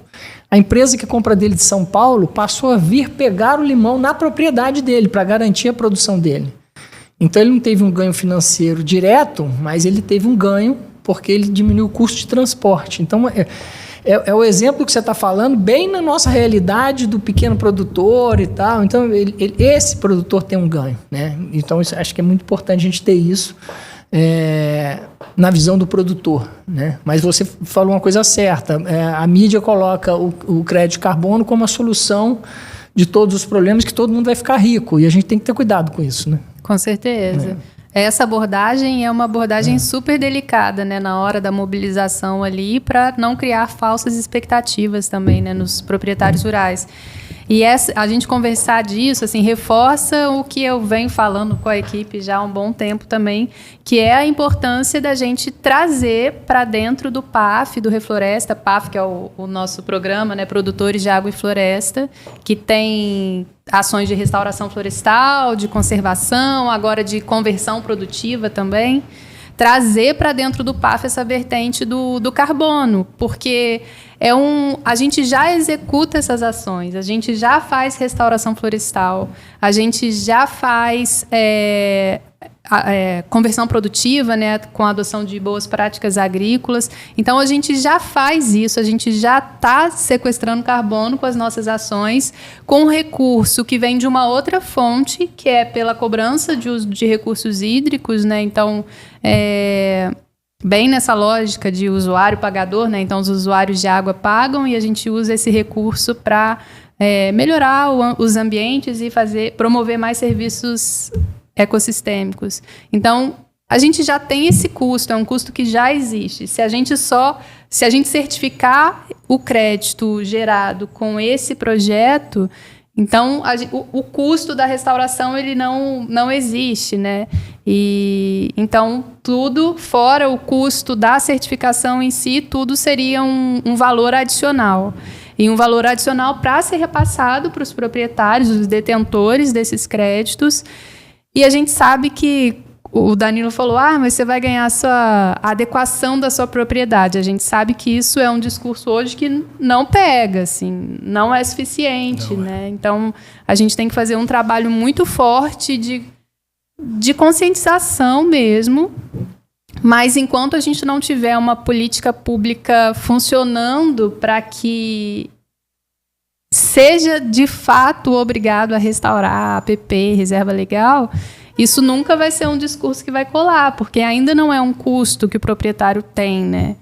a empresa que compra dele de São Paulo passou a vir pegar o limão na propriedade dele, para garantir a produção dele. Então, ele não teve um ganho financeiro direto, mas ele teve um ganho porque ele diminuiu o custo de transporte. Então, é o exemplo que você está falando, bem na nossa realidade do pequeno produtor e tal. Então, esse produtor tem um ganho, né? Então, acho que é muito importante a gente ter isso na visão do produtor, né? Mas você falou uma coisa certa, a mídia coloca o crédito de carbono como a solução de todos os problemas, que todo mundo vai ficar rico, e a gente tem que ter cuidado com isso, né? Com certeza. essa abordagem é uma abordagem super delicada, né, na hora da mobilização ali, para não criar falsas expectativas também, né, nos proprietários rurais. E a gente conversar disso, assim, reforça o que eu venho falando com a equipe já há um bom tempo também, que é a importância da gente trazer para dentro do PAF, do Refloresta, PAF, que é o nosso programa, né, Produtores de Água e Floresta, que tem ações de restauração florestal, de conservação, agora de conversão produtiva também, trazer para dentro do PAF essa vertente do carbono, porque a gente já executa essas ações, a gente já faz restauração florestal, a gente já faz conversão produtiva, né, com a adoção de boas práticas agrícolas. Então, a gente já faz isso, a gente já está sequestrando carbono com as nossas ações, com um recurso que vem de uma outra fonte, que é pela cobrança de uso de recursos hídricos, né? Então, bem nessa lógica de usuário pagador, né? Então, os usuários de água pagam e a gente usa esse recurso para melhorar os ambientes e promover mais serviços ecossistêmicos. Então, a gente já tem esse custo, é um custo que já existe. Se a gente certificar o crédito gerado com esse projeto, então o custo da restauração ele não existe, né? E então tudo fora o custo da certificação em si, tudo seria um valor adicional. E um valor adicional para ser repassado para os proprietários, os detentores desses créditos. E a gente sabe que o Danilo falou, mas você vai ganhar a adequação da sua propriedade. A gente sabe que isso é um discurso hoje que não pega, assim, não é suficiente, né? Então, a gente tem que fazer um trabalho muito forte de conscientização mesmo, mas enquanto a gente não tiver uma política pública funcionando para que seja de fato obrigado a restaurar APP, reserva legal, isso nunca vai ser um discurso que vai colar, porque ainda não é um custo que o proprietário tem, né?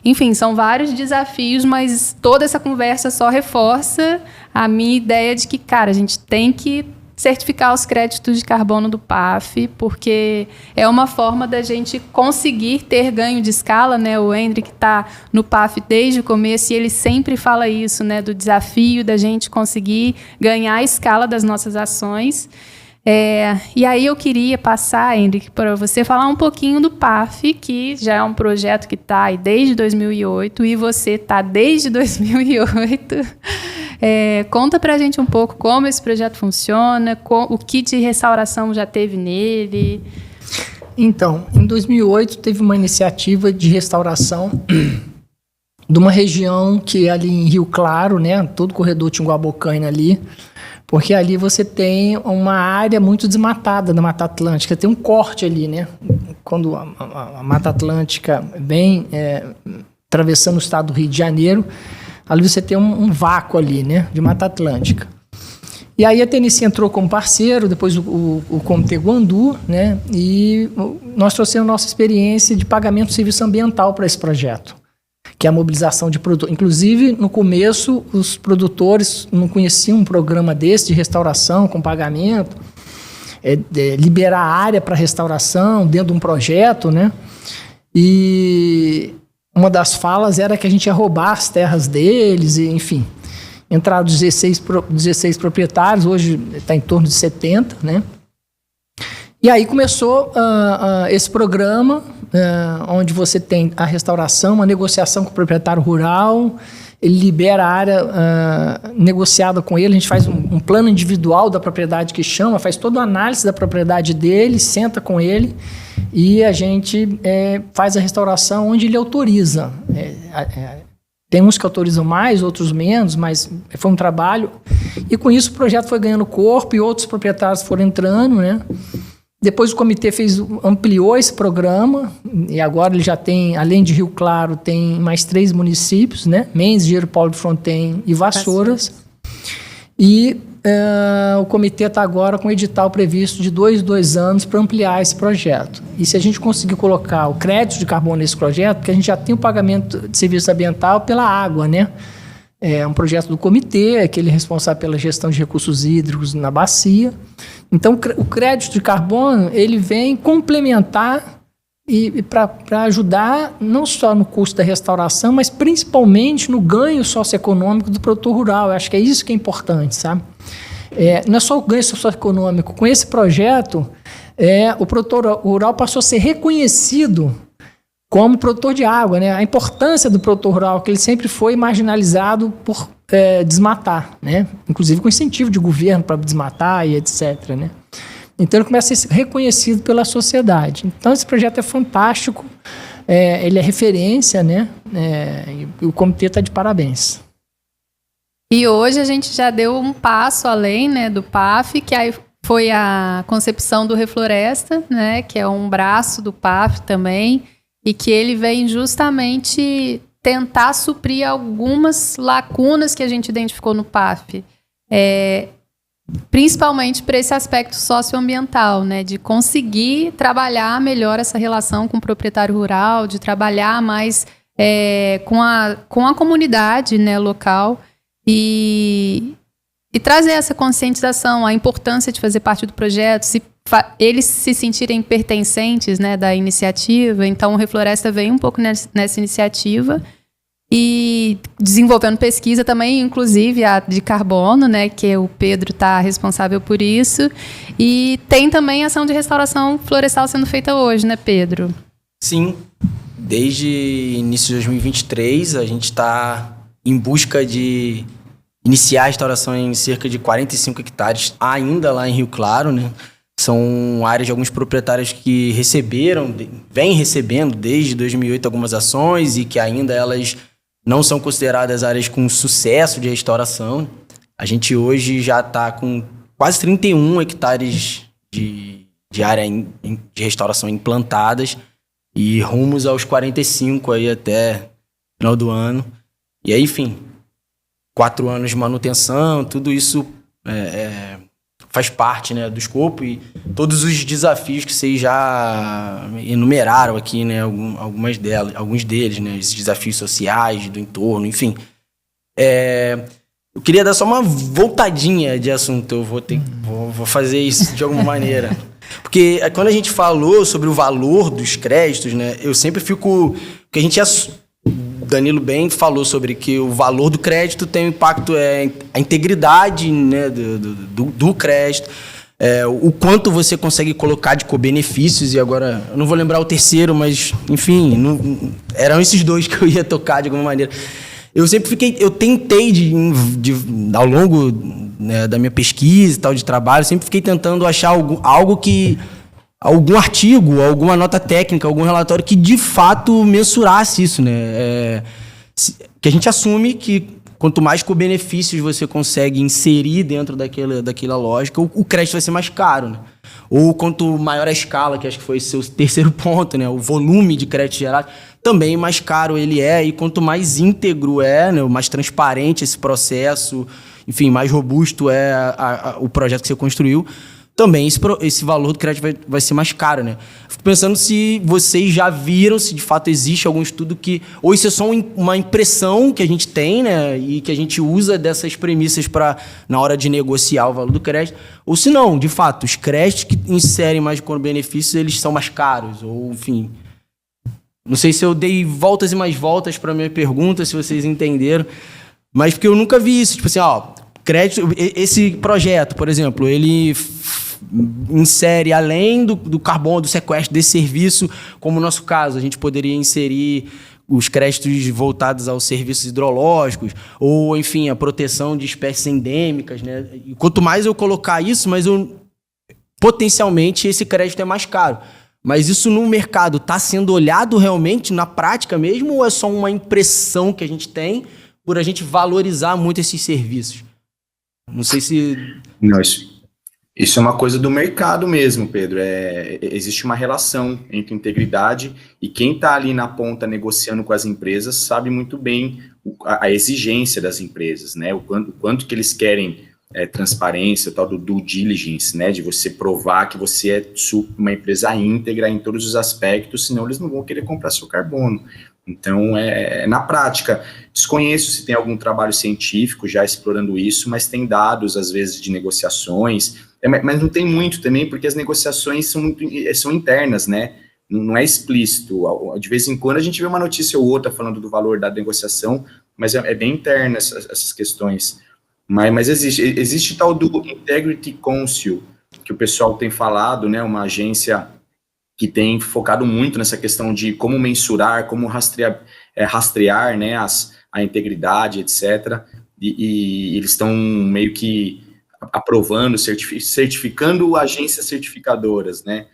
Enfim, são vários desafios, mas toda essa conversa só reforça a minha ideia de que, cara, a gente tem que certificar os créditos de carbono do PAF, porque é uma forma da gente conseguir ter ganho de escala, né? O Hendrik está no PAF desde o começo e ele sempre fala isso, né? Do desafio da gente conseguir ganhar a escala das nossas ações. E aí eu queria passar, Hendrik, para você falar um pouquinho do PAF, que já é um projeto que está aí desde 2008 e você está desde 2008. Conta para a gente um pouco como esse projeto funciona, o que de restauração já teve nele. Então, em 2008 teve uma iniciativa de restauração de uma região que é ali em Rio Claro, né, todo o corredor Tinguabocaina ali, porque ali você tem uma área muito desmatada da Mata Atlântica, tem um corte ali, né? Quando a Mata Atlântica vem atravessando o estado do Rio de Janeiro, ali você tem um vácuo ali, né? De Mata Atlântica. E aí a TNC entrou como parceiro, depois o Comitê Guandu, né? E nós trouxemos nossa experiência de pagamento de serviço ambiental para esse projeto, que é a mobilização de produtores. Inclusive, no começo, os produtores não conheciam um programa desse de restauração com pagamento, liberar área para restauração dentro de um projeto, né? E uma das falas era que a gente ia roubar as terras deles, e, enfim. Entraram 16 proprietários, hoje está em torno de 70, né? E aí começou esse programa, onde você tem a restauração, uma negociação com o proprietário rural, ele libera a área negociada com ele, a gente faz um plano individual da propriedade que chama, faz toda a análise da propriedade dele, senta com ele e a gente faz a restauração onde ele autoriza. Tem uns que autorizam mais, outros menos, mas foi um trabalho. E com isso o projeto foi ganhando corpo e outros proprietários foram entrando, né? Depois o comitê ampliou esse programa e agora ele já tem, além de Rio Claro, tem mais 3 municípios, né? Mendes, Engenheiro Paulo de Fronten e Vassouras. E o comitê está agora com um edital previsto de 2 anos para ampliar esse projeto. E se a gente conseguir colocar o crédito de carbono nesse projeto, porque a gente já tem o pagamento de serviço ambiental pela água, né? É um projeto do comitê, aquele responsável pela gestão de recursos hídricos na bacia. Então, o crédito de carbono, ele vem complementar e para ajudar não só no custo da restauração, mas principalmente no ganho socioeconômico do produtor rural. Eu acho que é isso que é importante, sabe? Não é só o ganho socioeconômico. Com esse projeto, o produtor rural passou a ser reconhecido como produtor de água, né? A importância do produtor rural, que ele sempre foi marginalizado por desmatar, né? Inclusive com incentivo de governo para desmatar e etc., né? Então ele começa a ser reconhecido pela sociedade. Então esse projeto é fantástico, ele é referência, né? E o comitê está de parabéns. E hoje a gente já deu um passo além, né, do PAF, que aí foi a concepção do Refloresta, né, que é um braço do PAF também, e que ele vem justamente tentar suprir algumas lacunas que a gente identificou no PAF. Principalmente para esse aspecto socioambiental, né, de conseguir trabalhar melhor essa relação com o proprietário rural, de trabalhar mais com a comunidade, né, local e trazer essa conscientização, a importância de fazer parte do projeto, eles se sentirem pertencentes, né, da iniciativa. Então o Refloresta vem um pouco nessa iniciativa e desenvolvendo pesquisa também, inclusive a de carbono, né, que o Pedro está responsável por isso. E tem também ação de restauração florestal sendo feita hoje, né, Pedro? Sim, desde início de 2023 a gente está em busca de iniciar a restauração em cerca de 45 hectares, ainda lá em Rio Claro, né? São áreas de alguns proprietários que vêm recebendo desde 2008 algumas ações e que ainda elas não são consideradas áreas com sucesso de restauração. A gente hoje já está com quase 31 hectares de área de restauração implantadas e rumos aos 45 aí até final do ano. E aí, enfim, 4 anos de manutenção, tudo isso faz parte, né, do escopo e todos os desafios que vocês já enumeraram aqui, né, alguns deles, né, esses desafios sociais, do entorno, enfim. Eu queria dar só uma voltadinha de assunto, eu vou fazer isso de alguma maneira. Porque quando a gente falou sobre o valor dos créditos, né, eu sempre fico... Porque a gente Danilo bem falou sobre que o valor do crédito tem um impacto, a integridade, né, do crédito, o quanto você consegue colocar de co-benefícios, e agora eu não vou lembrar o terceiro, mas enfim, eram esses dois que eu ia tocar de alguma maneira. Eu tentei ao longo, né, da minha pesquisa e tal, de trabalho, sempre fiquei tentando achar algum artigo, alguma nota técnica, algum relatório que de fato mensurasse isso, né? Que a gente assume que quanto mais co-benefícios você consegue inserir dentro daquela lógica, o crédito vai ser mais caro, né? Ou quanto maior a escala, que acho que foi seu terceiro ponto, né? O volume de crédito gerado, também mais caro ele e quanto mais íntegro né? Mais transparente esse processo, enfim, mais robusto o projeto que você construiu, também esse valor do crédito vai ser mais caro, né? Fico pensando se vocês já viram, se de fato existe algum estudo ou isso é só uma impressão que a gente tem, né? E que a gente usa dessas premissas na hora de negociar o valor do crédito, ou se não, de fato, os créditos que inserem mais benefícios, eles são mais caros, ou enfim... Não sei se eu dei voltas e mais voltas para a minha pergunta, se vocês entenderam, mas porque eu nunca vi isso. Tipo assim, crédito, esse projeto, por exemplo, ele insere, além do carbono, do sequestro desse serviço, como no nosso caso, a gente poderia inserir os créditos voltados aos serviços hidrológicos, ou, enfim, a proteção de espécies endêmicas, né? E quanto mais eu colocar isso, potencialmente esse crédito é mais caro. Mas isso no mercado está sendo olhado realmente na prática mesmo, ou é só uma impressão que a gente tem por a gente valorizar muito esses serviços? Não sei se... Não, isso é uma coisa do mercado mesmo, Pedro. Existe uma relação entre integridade e quem está ali na ponta negociando com as empresas sabe muito bem a exigência das empresas, né? O quanto que eles querem transparência, tal do due diligence, né? De você provar que você é uma empresa íntegra em todos os aspectos, senão eles não vão querer comprar seu carbono. Então, na prática, desconheço se tem algum trabalho científico já explorando isso, mas tem dados, às vezes, de negociações, mas não tem muito também, porque as negociações são internas, né? Não é explícito. De vez em quando a gente vê uma notícia ou outra falando do valor da negociação, mas é bem interna essas questões. Mas existe tal do Integrity Council, que o pessoal tem falado, né? Uma agência que tem focado muito nessa questão de como mensurar, como rastrear, né, a integridade, etc. E eles estão meio que aprovando, certificando agências certificadoras, né?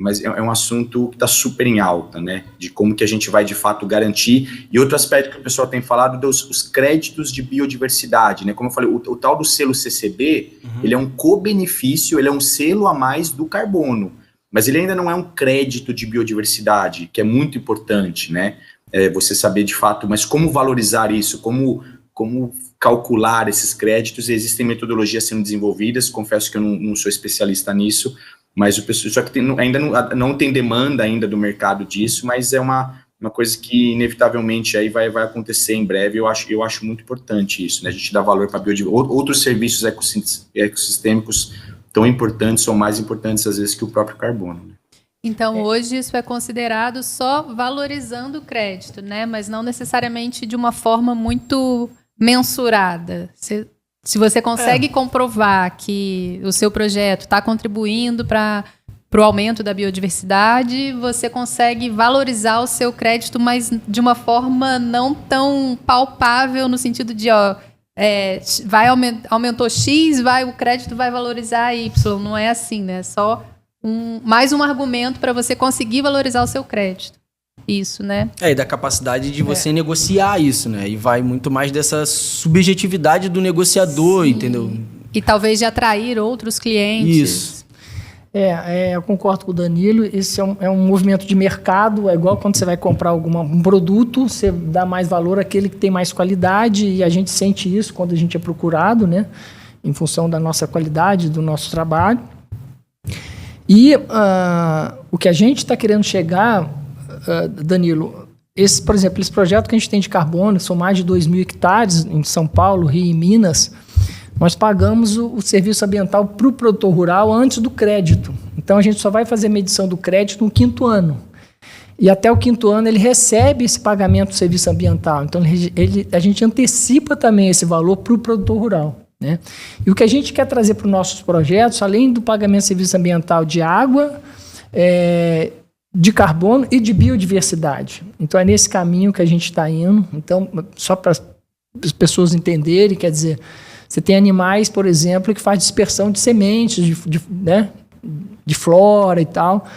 Mas é um assunto que está super em alta, né? De como que a gente vai, de fato, garantir. E outro aspecto que o pessoal tem falado os créditos de biodiversidade, né? Como eu falei, o tal do selo CCB, ele é um co-benefício, ele é um selo a mais do carbono. Mas ele ainda não é um crédito de biodiversidade, que é muito importante, né? Você saber de fato, mas como valorizar isso, como calcular esses créditos, existem metodologias sendo desenvolvidas, confesso que eu não sou especialista nisso, mas o pessoal, só que ainda não tem demanda ainda do mercado disso, mas é uma coisa que inevitavelmente aí vai acontecer em breve. Eu acho muito importante isso, né? A gente dá valor para biodiversidade. Outros serviços ecossistêmicos tão importantes ou mais importantes às vezes que o próprio carbono. Né? Então, hoje isso é considerado só valorizando o crédito, né? Mas não necessariamente de uma forma muito mensurada. Se você consegue comprovar que o seu projeto está contribuindo para o aumento da biodiversidade, você consegue valorizar o seu crédito, mas de uma forma não tão palpável, no sentido de, aumentou X, o crédito vai valorizar Y. Não é assim, né? É só mais um argumento para você conseguir valorizar o seu crédito. Isso, né? E da capacidade de você negociar isso, né? E vai muito mais dessa subjetividade do negociador, entendeu? E talvez de atrair outros clientes. Isso. Eu concordo com o Danilo. Esse é um movimento de mercado. É igual quando você vai comprar um produto, você dá mais valor àquele que tem mais qualidade, e a gente sente isso quando a gente é procurado, né? Em função da nossa qualidade, do nosso trabalho. E o que a gente está querendo chegar, Danilo, por exemplo, esse projeto que a gente tem de carbono, são mais de 2.000 hectares em São Paulo, Rio e Minas. Nós pagamos o serviço ambiental para o produtor rural antes do crédito. Então, a gente só vai fazer medição do crédito no 5º ano. E até o 5º ano ele recebe esse pagamento do serviço ambiental. Então, a gente antecipa também esse valor para o produtor rural. Né? E o que a gente quer trazer para os nossos projetos, além do pagamento de serviço ambiental de água, de carbono e de biodiversidade. Então, é nesse caminho que a gente está indo. Então, só para as pessoas entenderem, quer dizer, você tem animais, por exemplo, que faz dispersão de sementes, de flora e tal.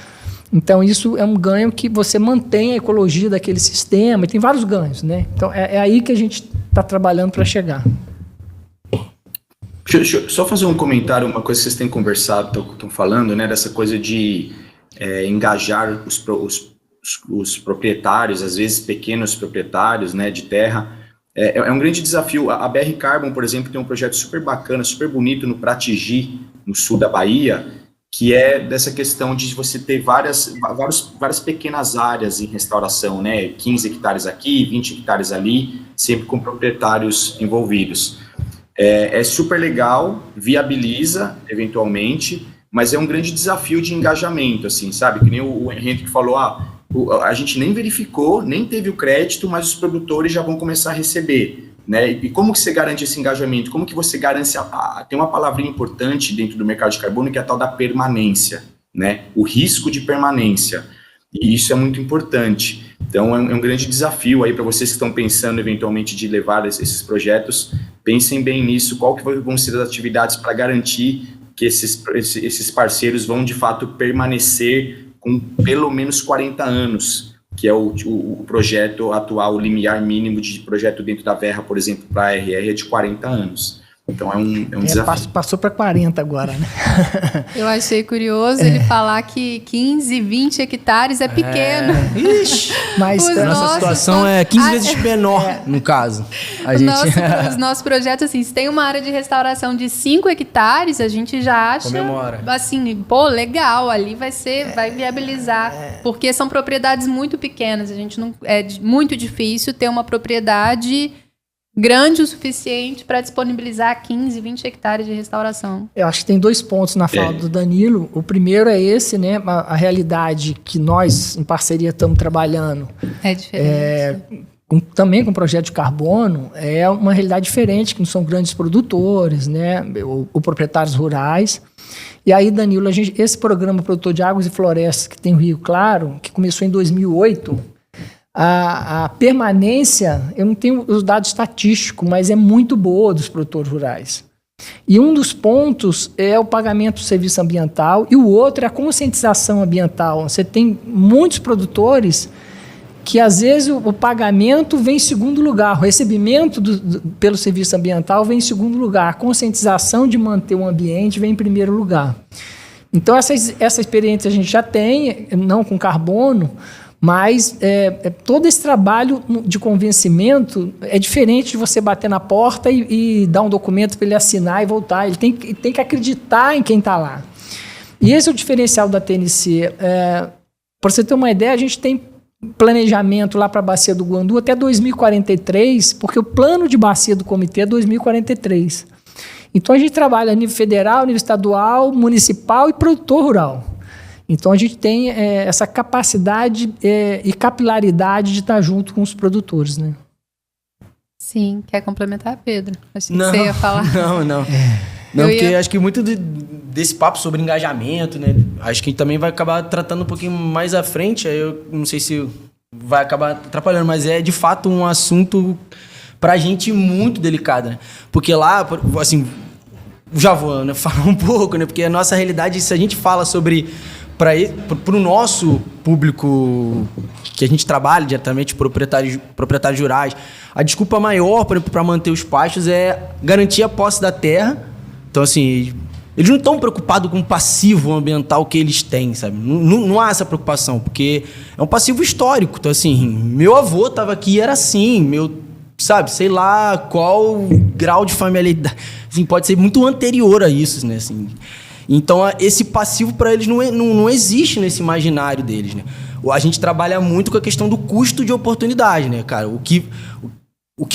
Então, isso é um ganho que você mantém a ecologia daquele sistema, e tem vários ganhos, né? Então, é aí que a gente está trabalhando para chegar. Deixa eu só fazer um comentário, uma coisa que vocês têm conversado, estão falando, né, dessa coisa de engajar os proprietários, às vezes pequenos proprietários, né, de terra. É um grande desafio. A BR Carbon, por exemplo, tem um projeto super bacana, super bonito no Pratigi, no sul da Bahia, que é dessa questão de você ter várias pequenas áreas em restauração, né? 15 hectares aqui, 20 hectares ali, sempre com proprietários envolvidos. É super legal, viabiliza, eventualmente, mas é um grande desafio de engajamento, assim, sabe? Que nem o Henrique falou, a gente nem verificou, nem teve o crédito, mas os produtores já vão começar a receber, né? E como que você garante esse engajamento? Como que você garante... Tem uma palavrinha importante dentro do mercado de carbono, que é a tal da permanência, né? O risco de permanência. E isso é muito importante. Então, é um grande desafio aí para vocês que estão pensando, eventualmente, de levar esses projetos. Pensem bem nisso, qual que vão ser as atividades para garantir que esses parceiros vão, de fato, permanecer com pelo menos 40 anos, que é o projeto atual, o limiar mínimo de projeto dentro da Verra, por exemplo, para a RR é de 40 anos. Então é um desafio. Passou para 40 agora, né? Eu achei curioso ele falar que 15, 20 hectares é pequeno. Ixi, Mas Os nossa situação é 15 vezes menor, no caso. Os nossos projetos, assim, se tem uma área de restauração de 5 hectares, a gente já acha, Comemora. assim, pô, legal, ali vai viabilizar, porque são propriedades muito pequenas, a gente não, muito difícil ter uma propriedade grande o suficiente para disponibilizar 15, 20 hectares de restauração. eu acho que tem 2 pontos na fala do Danilo. O primeiro é esse, né? A realidade que nós, em parceria, estamos trabalhando. É diferente. Também com o projeto de carbono, é uma realidade diferente, que não são grandes produtores, né? Ou proprietários rurais. E aí, Danilo, esse programa Produtor de Águas e Florestas, que tem o Rio Claro, que começou em 2008... A permanência, eu não tenho os dados estatísticos, mas é muito boa dos produtores rurais. E um dos pontos é o pagamento do serviço ambiental e o outro é a conscientização ambiental. Você tem muitos produtores que, às vezes, o pagamento vem em segundo lugar, o recebimento pelo serviço ambiental vem em segundo lugar, a conscientização de manter o ambiente vem em primeiro lugar. Então, essa experiência a gente já tem, não com carbono, mas todo esse trabalho de convencimento é diferente de você bater na porta e dar um documento para ele assinar e voltar. Ele tem que acreditar em quem está lá. E esse é o diferencial da TNC. Para você ter uma ideia, a gente tem planejamento lá para a Bacia do Guandu até 2043, porque o plano de bacia do comitê é 2043. Então, a gente trabalha a nível federal, nível estadual, municipal e produtor rural. Então, a gente tem essa capacidade e capilaridade de estar junto com os produtores, né? Sim. Quer complementar, Pedro? Achei que você ia falar. Não, porque acho que muito desse papo sobre engajamento, né? Acho que também vai acabar tratando um pouquinho mais à frente. Aí eu não sei se vai acabar atrapalhando, mas é de fato um assunto pra gente muito delicado, né? Porque lá, assim, já vou, né, falar um pouco, né? Porque a nossa realidade, se a gente fala sobre... Para o nosso público que a gente trabalha diretamente, proprietários rurais, a desculpa maior para manter os pastos é garantir a posse da terra. Então, assim, eles não estão preocupados com o passivo ambiental que eles têm, sabe? Não há essa preocupação, porque é um passivo histórico. Então, assim, meu avô estava aqui e era assim, sabe, sei lá qual grau de familiaridade. Assim, pode ser muito anterior a isso, né? Assim, então, esse passivo para eles não existe nesse imaginário deles, né? A gente trabalha muito com a questão do custo de oportunidade, né, cara? O que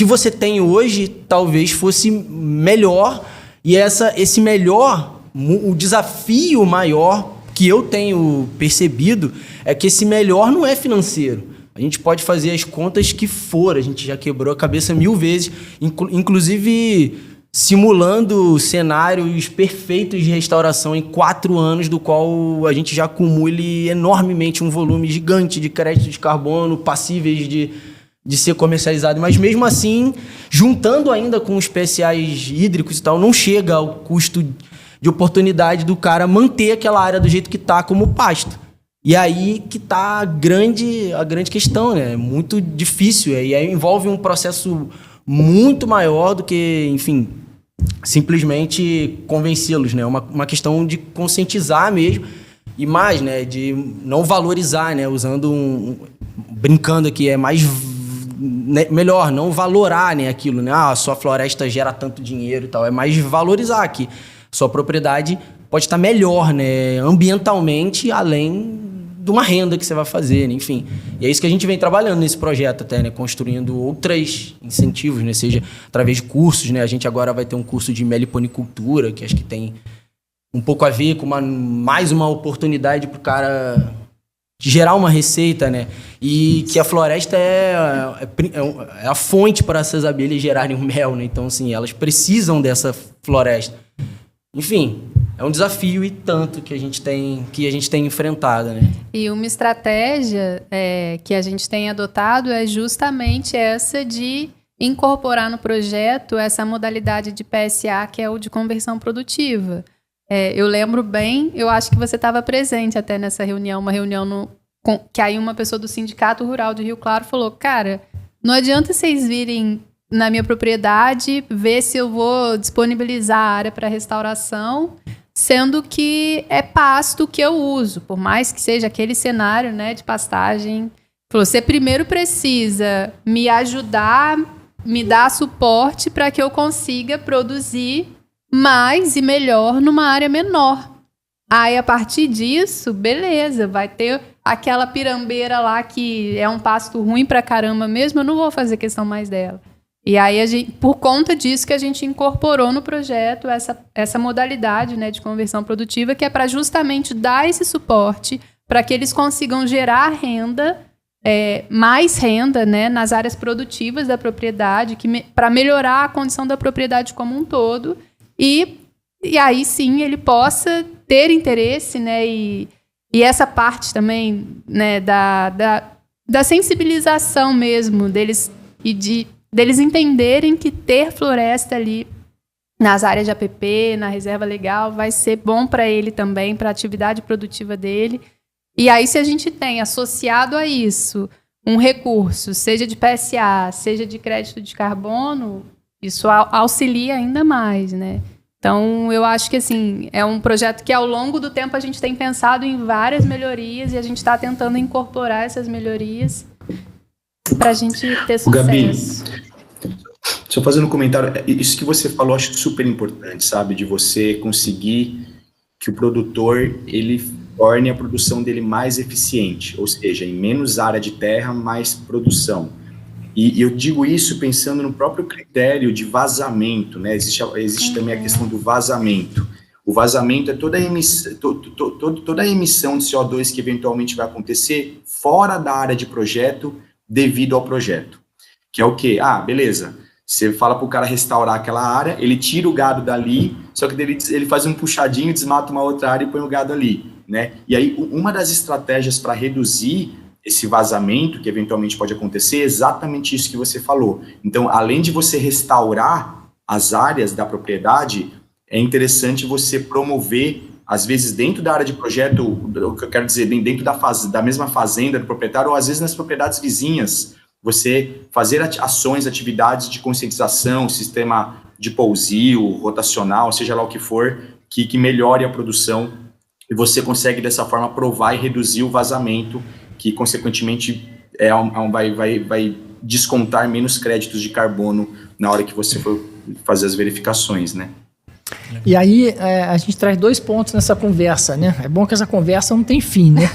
você tem hoje talvez fosse melhor, e esse melhor, o desafio maior que eu tenho percebido é que esse melhor não é financeiro. A gente pode fazer as contas que for, a gente já quebrou a cabeça 1000 vezes, inclusive simulando cenários perfeitos de restauração em 4 anos, do qual a gente já acumule enormemente um volume gigante de crédito de carbono passíveis de ser comercializado. Mas mesmo assim, juntando ainda com os especiais hídricos e tal, não chega ao custo de oportunidade do cara manter aquela área do jeito que está como pasto. E aí que está a grande questão, né? É muito difícil, e aí envolve um processo muito maior do que, enfim, simplesmente convencê-los, né? Uma questão de conscientizar mesmo, e mais, né, de não valorizar, né, brincando aqui, é mais melhor não valorar, né, aquilo, né? Sua floresta gera tanto dinheiro e tal, é mais valorizar que sua propriedade pode estar melhor, né, ambientalmente, além de uma renda que você vai fazer, né? Enfim. E é isso que a gente vem trabalhando nesse projeto até, né? Construindo outros incentivos, né? Seja através de cursos, né? A gente agora vai ter um curso de meliponicultura, que acho que tem um pouco a ver com mais uma oportunidade para o cara gerar uma receita, né? E que a floresta é a fonte para essas abelhas gerarem o mel, né? Então, assim, elas precisam dessa floresta. Enfim, é um desafio e tanto que a gente tem enfrentado, né? E uma estratégia que a gente tem adotado é justamente essa de incorporar no projeto essa modalidade de PSA, que é o de conversão produtiva. Eu lembro bem, eu acho que você estava presente até nessa reunião, uma reunião que aí uma pessoa do Sindicato Rural de Rio Claro falou, cara, não adianta vocês virem na minha propriedade, ver se eu vou disponibilizar a área para restauração, sendo que é pasto que eu uso, por mais que seja aquele cenário, né, de pastagem. Você primeiro precisa me ajudar, me dar suporte para que eu consiga produzir mais e melhor numa área menor. Aí, a partir disso, beleza, vai ter aquela pirambeira lá que é um pasto ruim pra caramba mesmo, eu não vou fazer questão mais dela. E aí, por conta disso que a gente incorporou no projeto essa modalidade, né, de conversão produtiva, que é para justamente dar esse suporte para que eles consigam gerar renda, mais renda, né, nas áreas produtivas da propriedade, para melhorar a condição da propriedade como um todo. E aí sim ele possa ter interesse, né, e essa parte também, né, da sensibilização mesmo deles e deles entenderem que ter floresta ali nas áreas de APP, na reserva legal, vai ser bom para ele também, para a atividade produtiva dele. E aí, se a gente tem associado a isso um recurso, seja de PSA, seja de crédito de carbono, isso auxilia ainda mais, né? Então, eu acho que assim, é um projeto que ao longo do tempo a gente tem pensado em várias melhorias e a gente está tentando incorporar essas melhorias para a gente ter sucesso. Gabi, só fazendo um comentário, isso que você falou, acho super importante, sabe? De você conseguir que o produtor, ele torne a produção dele mais eficiente, ou seja, em menos área de terra, mais produção. E eu digo isso pensando no próprio critério de vazamento, né? Existe também a questão do vazamento. O vazamento é toda a emissão de CO2 que eventualmente vai acontecer fora da área de projeto devido ao projeto. Que é o quê? Ah, beleza. Você fala para o cara restaurar aquela área, ele tira o gado dali, só que ele faz um puxadinho, desmata uma outra área e põe o gado ali, né? E aí, uma das estratégias para reduzir esse vazamento que eventualmente pode acontecer é exatamente isso que você falou. Então, além de você restaurar as áreas da propriedade, é interessante você promover, às vezes dentro da área de projeto, o que eu quero dizer, dentro da mesma fazenda do proprietário, ou às vezes nas propriedades vizinhas, você fazer ações, atividades de conscientização, sistema de pousio, rotacional, seja lá o que for, que melhore a produção, e você consegue dessa forma provar e reduzir o vazamento, que consequentemente vai descontar menos créditos de carbono na hora que você for fazer as verificações, né? E aí a gente traz 2 pontos nessa conversa, né? É bom que essa conversa não tem fim, né?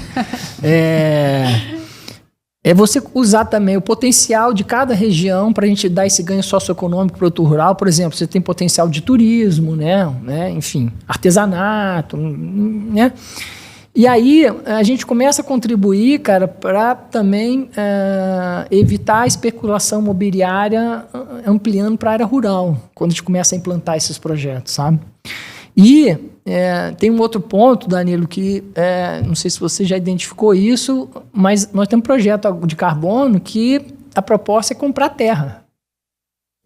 É você usar também o potencial de cada região para a gente dar esse ganho socioeconômico para o produtor rural. Por exemplo, você tem potencial de turismo, né? Enfim, artesanato, né? E aí a gente começa a contribuir, cara, para também evitar a especulação imobiliária ampliando para a área rural, quando a gente começa a implantar esses projetos, sabe? E tem um outro ponto, Danilo, que não sei se você já identificou isso, mas nós temos um projeto de carbono que a proposta é comprar terra.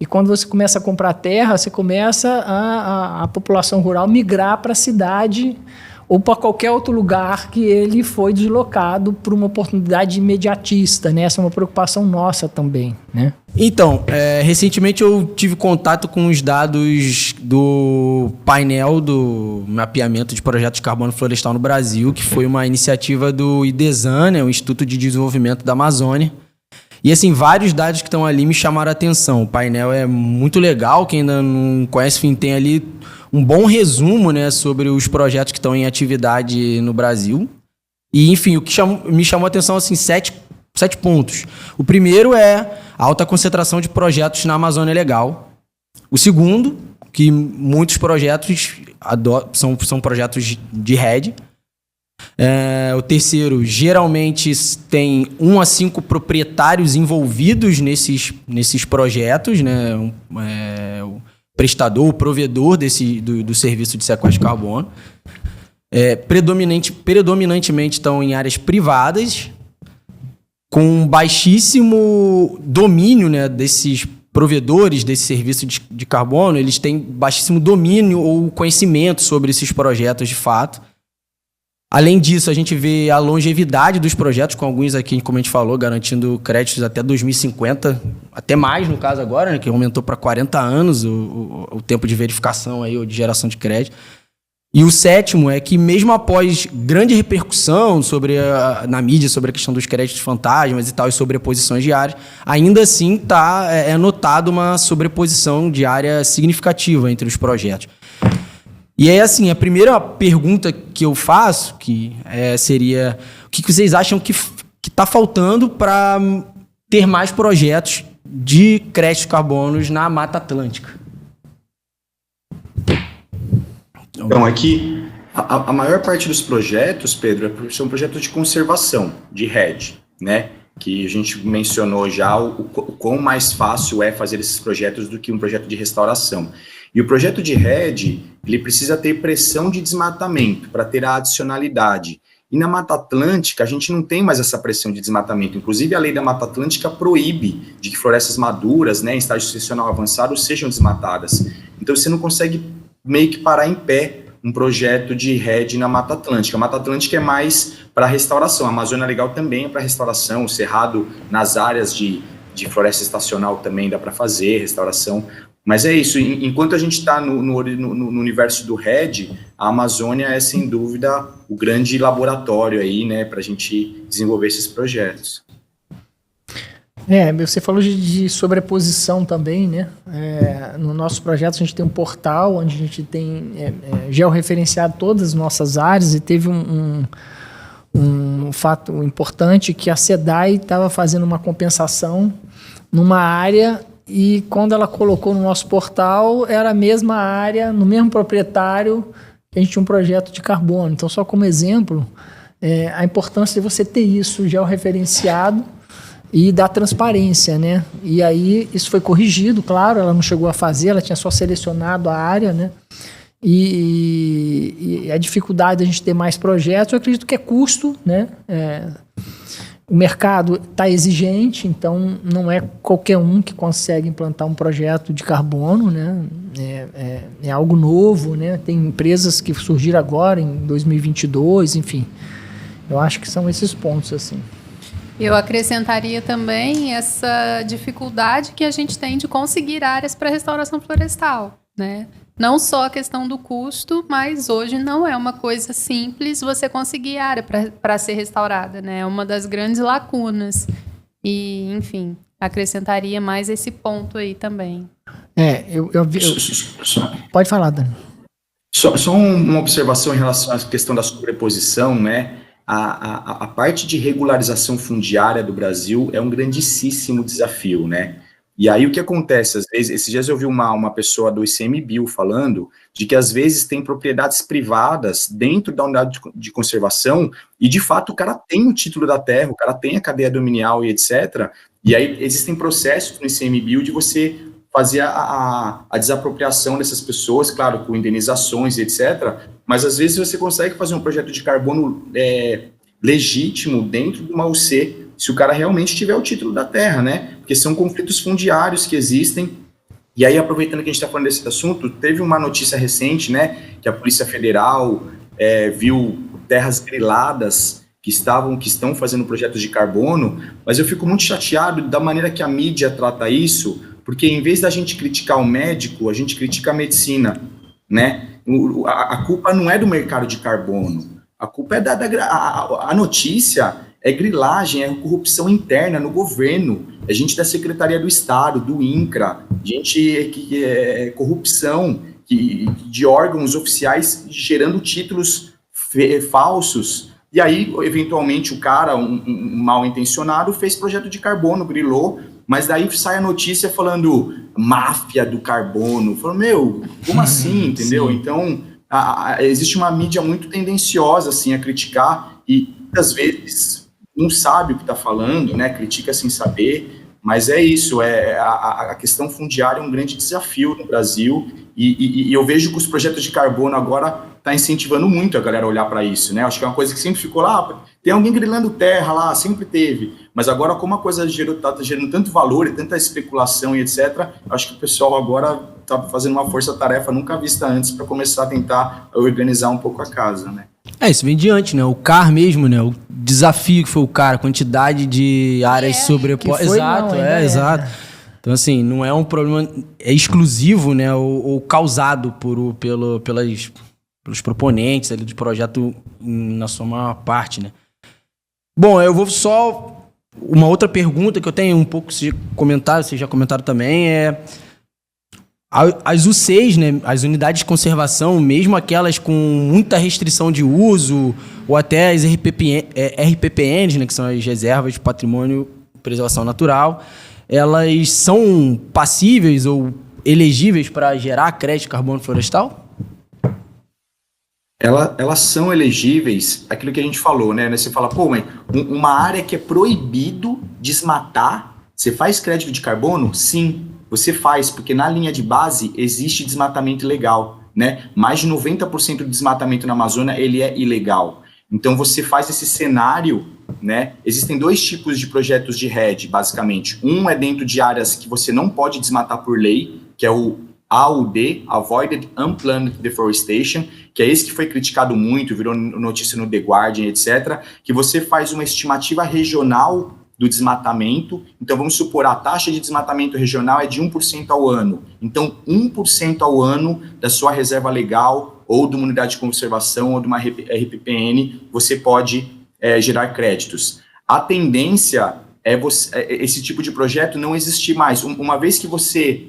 E quando você começa a comprar terra, você começa a população rural migrar para a cidade ou para qualquer outro lugar que ele foi deslocado por uma oportunidade imediatista, né? Essa é uma preocupação nossa também, né? Então, recentemente eu tive contato com os dados do painel do mapeamento de projetos de carbono florestal no Brasil, que foi uma iniciativa do IDESAN, né, o Instituto de Desenvolvimento da Amazônia. E, assim, vários dados que estão ali me chamaram a atenção. O painel é muito legal, quem ainda não conhece, enfim, tem ali um bom resumo, né, sobre os projetos que estão em atividade no Brasil. E, enfim, o que me chamou a atenção, assim, 7 pontos. O primeiro é a alta concentração de projetos na Amazônia Legal. O segundo, que muitos projetos são projetos de REDD. O terceiro, geralmente tem 1 a 5 proprietários envolvidos nesses projetos, né? O prestador, o provedor do serviço de sequestro de carbono. Predominantemente estão em áreas privadas, com baixíssimo domínio, né, desses provedores desse serviço de carbono. Eles têm baixíssimo domínio ou conhecimento sobre esses projetos de fato. Além disso, a gente vê a longevidade dos projetos, com alguns aqui, como a gente falou, garantindo créditos até 2050, até mais no caso agora, né, que aumentou para 40 anos o tempo de verificação aí, ou de geração de crédito. E o sétimo é que, mesmo após grande repercussão na mídia sobre a questão dos créditos fantasmas e tal, e sobreposições diárias, ainda assim é notado uma sobreposição diária significativa entre os projetos. E aí, assim, a primeira pergunta que eu faço seria: o que vocês acham que está faltando para ter mais projetos de créditos carbonos na Mata Atlântica? Então, aqui, a maior parte dos projetos, Pedro, são projetos de conservação, de REDD, né? Que a gente mencionou já o quão mais fácil é fazer esses projetos do que um projeto de restauração. E o projeto de REDD, ele precisa ter pressão de desmatamento para ter a adicionalidade. E na Mata Atlântica, a gente não tem mais essa pressão de desmatamento. Inclusive, a lei da Mata Atlântica proíbe de que florestas maduras, né, em estágio sucessional avançado, sejam desmatadas. Então, você não consegue meio que parar em pé um projeto de REDD na Mata Atlântica. A Mata Atlântica é mais para restauração, a Amazônia Legal também é para restauração, o Cerrado nas áreas de floresta estacional também dá para fazer restauração, mas é isso, enquanto a gente está no universo do REDD, a Amazônia é sem dúvida o grande laboratório aí, né, para a gente desenvolver esses projetos. Você falou de sobreposição também, né? No nosso projeto a gente tem um portal onde a gente tem georreferenciado todas as nossas áreas, e teve um fato importante, que a SEDAI estava fazendo uma compensação numa área, e quando ela colocou no nosso portal, era a mesma área, no mesmo proprietário, que a gente tinha um projeto de carbono. Então, só como exemplo, a importância de você ter isso georreferenciado e da transparência, né? E aí isso foi corrigido, claro, ela não chegou a fazer, ela tinha só selecionado a área, né? E a dificuldade de a gente ter mais projetos, eu acredito que é custo, né? O mercado está exigente, então não é qualquer um que consegue implantar um projeto de carbono, né? É algo novo, né? Tem empresas que surgiram agora, em 2022, enfim. Eu acho que são esses pontos, assim. Eu acrescentaria também essa dificuldade que a gente tem de conseguir áreas para restauração florestal, né? Não só a questão do custo, mas hoje não é uma coisa simples você conseguir área para ser restaurada, né? É uma das grandes lacunas. E, enfim, acrescentaria mais esse ponto aí também. Pode falar, Dani. Só uma observação em relação à questão da sobreposição, né? A parte de regularização fundiária do Brasil é um grandíssimo desafio, né? E aí o que acontece, às vezes, esses dias eu vi uma pessoa do ICMBio falando de que às vezes tem propriedades privadas dentro da unidade de conservação e de fato o cara tem o título da terra, o cara tem a cadeia dominial e etc. E aí existem processos no ICMBio de você fazer a desapropriação dessas pessoas, claro, com indenizações e etc., mas às vezes você consegue fazer um projeto de carbono legítimo dentro de uma UC, se o cara realmente tiver o título da terra, né? Porque são conflitos fundiários que existem. E aí, aproveitando que a gente está falando desse assunto, teve uma notícia recente, né, que a Polícia Federal viu terras griladas que estão fazendo projetos de carbono, mas eu fico muito chateado da maneira que a mídia trata isso, porque em vez da gente criticar o médico, a gente critica a medicina, né? A culpa não é do mercado de carbono, a culpa é a notícia é grilagem, é corrupção interna no governo, é gente da Secretaria do Estado, do INCRA, gente que é corrupção de órgãos oficiais gerando títulos falsos. E aí, eventualmente, o cara, um mal intencionado, fez projeto de carbono, grilou, mas daí sai a notícia falando máfia do carbono. Falando, como assim, entendeu? Sim. Então, existe uma mídia muito tendenciosa, assim, a criticar e, muitas vezes, não sabe o que está falando, né? Critica sem saber, mas é isso, a questão fundiária é um grande desafio no Brasil e eu vejo que os projetos de carbono agora está incentivando muito a galera a olhar para isso, né? Acho que é uma coisa que sempre ficou lá, tem alguém grilando terra lá, sempre teve, mas agora como a coisa está gerando tanto valor e tanta especulação e etc., acho que o pessoal agora está fazendo uma força-tarefa nunca vista antes para começar a tentar organizar um pouco a casa, né? Isso vem diante, né? O CAR mesmo, né? O desafio que foi o CAR, a quantidade de áreas sobrepostas. Exato, exato. Então, assim, não é um problema exclusivo, né? Ou causado pelos proponentes ali do projeto na sua maior parte, né? Bom, eu vou só... Uma outra pergunta que eu tenho, um pouco vocês já comentaram também, as UCs, né, as unidades de conservação, mesmo aquelas com muita restrição de uso, ou até as RPPNs, né, que são as Reservas de Patrimônio e Preservação Natural, elas são passíveis ou elegíveis para gerar crédito de carbono florestal? Elas são elegíveis, aquilo que a gente falou, né? Você fala, pô, mas uma área que é proibido desmatar, você faz crédito de carbono? Sim, você faz, porque na linha de base existe desmatamento ilegal, né? Mais de 90% do desmatamento na Amazônia, ele é ilegal. Então, você faz esse cenário, né? Existem 2 tipos de projetos de RED, basicamente. Um é dentro de áreas que você não pode desmatar por lei, que é o AUD, Avoided Unplanned Deforestation, que é esse que foi criticado muito, virou notícia no The Guardian, etc., que você faz uma estimativa regional do desmatamento. Então, vamos supor, a taxa de desmatamento regional é de 1% ao ano. Então, 1% ao ano da sua reserva legal, ou de uma unidade de conservação, ou de uma RPPN, você pode gerar créditos. A tendência é esse tipo de projeto não existir mais. Uma vez que você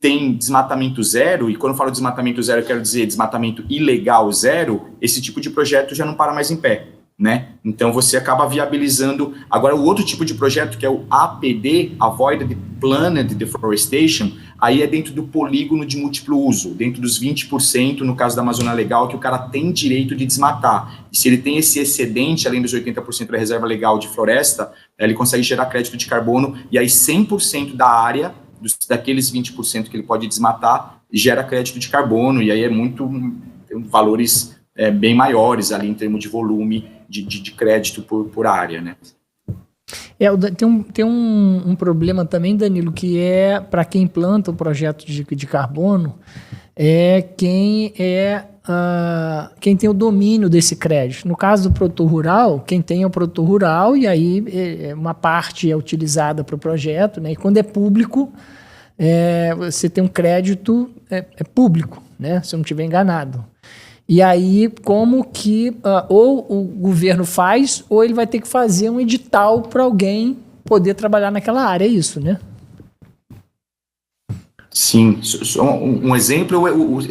tem desmatamento zero, e quando eu falo desmatamento zero, eu quero dizer desmatamento ilegal zero, esse tipo de projeto já não para mais em pé, né? Então, você acaba viabilizando... Agora, o outro tipo de projeto, que é o APD, Avoided Planned Deforestation, aí é dentro do polígono de múltiplo uso, dentro dos 20%, no caso da Amazônia Legal, que o cara tem direito de desmatar. E se ele tem esse excedente, além dos 80% da reserva legal de floresta, ele consegue gerar crédito de carbono, e aí 100% da área... daqueles 20% que ele pode desmatar, gera crédito de carbono, e aí tem valores bem maiores ali em termos de volume de crédito por área, né? Tem um problema também, Danilo, que é para quem planta o projeto de carbono, quem tem o domínio desse crédito. No caso do produtor rural, quem tem é o produtor rural, e aí uma parte é utilizada para o projeto, né? E quando é público, você tem um crédito público, né? Se eu não estiver enganado. E aí, como que ou o governo faz, ou ele vai ter que fazer um edital para alguém poder trabalhar naquela área, é isso, né? Sim, um exemplo,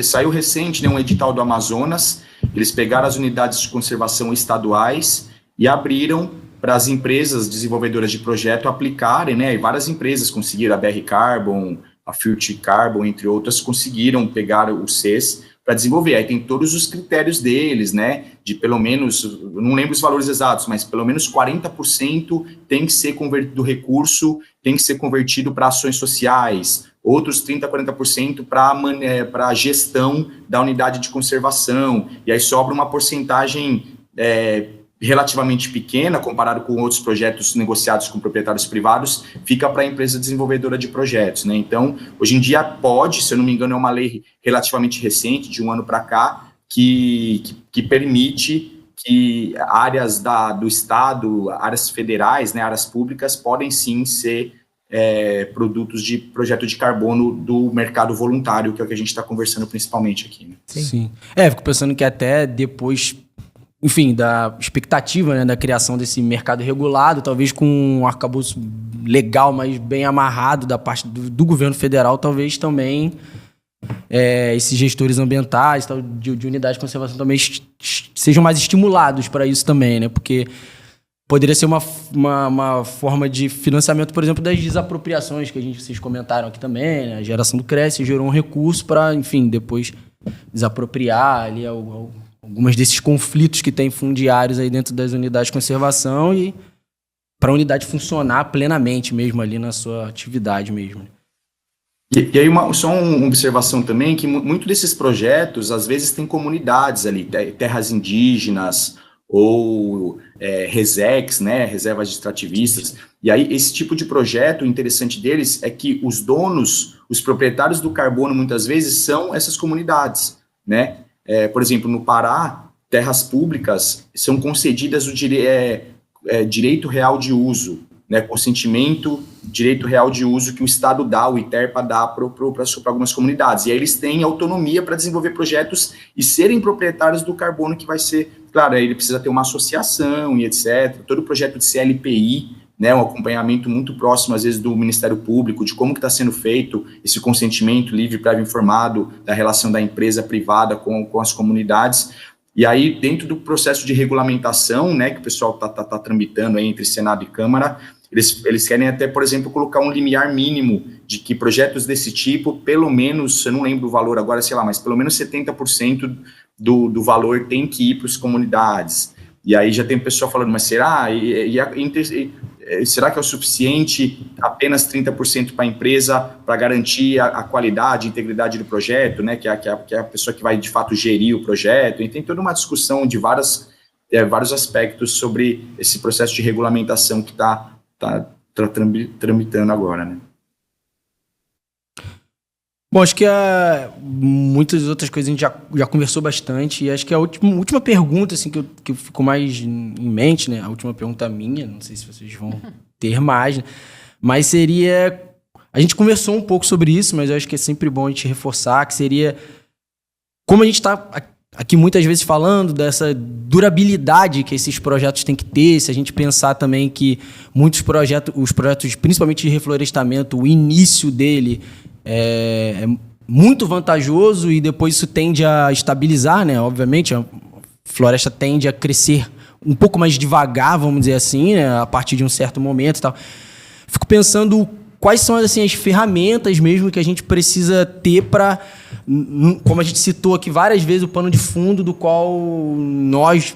saiu recente, né, um edital do Amazonas, eles pegaram as unidades de conservação estaduais e abriram para as empresas desenvolvedoras de projeto aplicarem, né, e várias empresas conseguiram, a BR Carbon, a Future Carbon, entre outras, conseguiram pegar o CES para desenvolver. Aí tem todos os critérios deles, né, de pelo menos, não lembro os valores exatos, mas pelo menos 40% tem que ser convertido do recurso, tem que ser convertido para ações sociais, outros 30% a 40% para a gestão da unidade de conservação, e aí sobra uma porcentagem relativamente pequena, comparado com outros projetos negociados com proprietários privados, fica para a empresa desenvolvedora de projetos, né? Então, hoje em dia pode, se eu não me engano, é uma lei relativamente recente, de um ano para cá, que permite que áreas do Estado, áreas federais, né, áreas públicas, podem sim ser produtos de projeto de carbono do mercado voluntário, que é o que a gente está conversando principalmente aqui. Né? Sim. Fico pensando que até depois, enfim, da expectativa, né, da criação desse mercado regulado, talvez com um arcabouço legal, mas bem amarrado da parte do governo federal, talvez também esses gestores ambientais, de unidade de conservação, também sejam mais estimulados para isso também, né? Porque poderia ser uma forma de financiamento, por exemplo, das desapropriações que vocês comentaram aqui também, né? A geração do CRES gerou um recurso para, enfim, depois desapropriar ali algumas desses conflitos que tem fundiários aí dentro das unidades de conservação e para a unidade funcionar plenamente mesmo ali na sua atividade mesmo. E aí, só uma observação também, que muito desses projetos, às vezes, tem comunidades ali, terras indígenas ou RESEX, né, reservas extrativistas. E aí, esse tipo de projeto, o interessante deles é que os donos, os proprietários do carbono, muitas vezes, são essas comunidades, né? Por exemplo, no Pará, terras públicas são concedidas o direito real de uso, né, consentimento, direito real de uso que o Estado dá, o ITERPA dá para algumas comunidades. E aí eles têm autonomia para desenvolver projetos e serem proprietários do carbono que vai ser, claro, aí ele precisa ter uma associação e etc. Todo o projeto de CLPI, né, um acompanhamento muito próximo, às vezes, do Ministério Público, de como que está sendo feito esse consentimento livre, prévio informado da relação da empresa privada com as comunidades. E aí, dentro do processo de regulamentação, né, que o pessoal está tramitando aí entre Senado e Câmara, eles querem até, por exemplo, colocar um limiar mínimo de que projetos desse tipo, pelo menos, eu não lembro o valor agora, sei lá, mas pelo menos 70% do valor tem que ir para as comunidades. E aí já tem pessoal falando, mas será? Será que é o suficiente apenas 30% para a empresa para garantir a qualidade, a integridade do projeto, né? Que é a pessoa que vai, de fato, gerir o projeto. E tem toda uma discussão de vários aspectos sobre esse processo de regulamentação que está tramitando agora, né? Bom, acho que muitas outras coisas a gente já conversou bastante, e acho que a última pergunta assim, que eu fico mais em mente, né? A última pergunta minha, não sei se vocês vão ter mais, né? Mas seria... A gente conversou um pouco sobre isso, mas eu acho que é sempre bom a gente reforçar, que seria... Como a gente está aqui muitas vezes falando dessa durabilidade que esses projetos têm que ter, se a gente pensar também que muitos projetos, os projetos principalmente de reflorestamento, o início dele é muito vantajoso e depois isso tende a estabilizar, né? Obviamente, a floresta tende a crescer um pouco mais devagar, vamos dizer assim, né? A partir de um certo momento e tal. Fico pensando quais são assim, as ferramentas mesmo que a gente precisa ter para, como a gente citou aqui várias vezes, o pano de fundo do qual nós,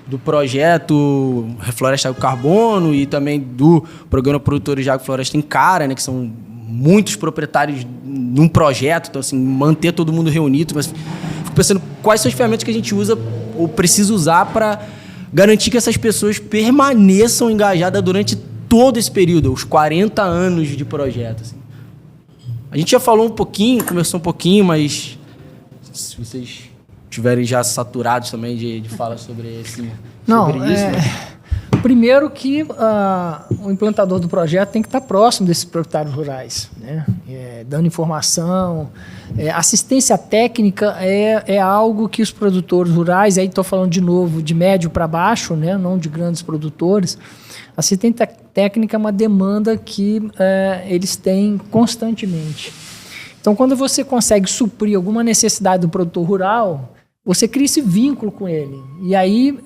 do projeto Reflorestar o Carbono e também do Programa Produtores de Agrofloresta encara, né? Que são muitos proprietários num projeto, então assim, manter todo mundo reunido, mas fico pensando quais são as ferramentas que a gente usa ou precisa usar para garantir que essas pessoas permaneçam engajadas durante todo esse período, os 40 anos de projeto. Assim. A gente já falou um pouquinho, conversou um pouquinho, mas se vocês estiverem já saturados também de falar sobre isso. Né? Primeiro que o implantador do projeto tem que estar próximo desses proprietários rurais, né? Dando informação. Assistência técnica é algo que os produtores rurais, aí estou falando de novo de médio para baixo, né? Não de grandes produtores. Assistência técnica é uma demanda que eles têm constantemente. Então, quando você consegue suprir alguma necessidade do produtor rural, você cria esse vínculo com ele. E aí...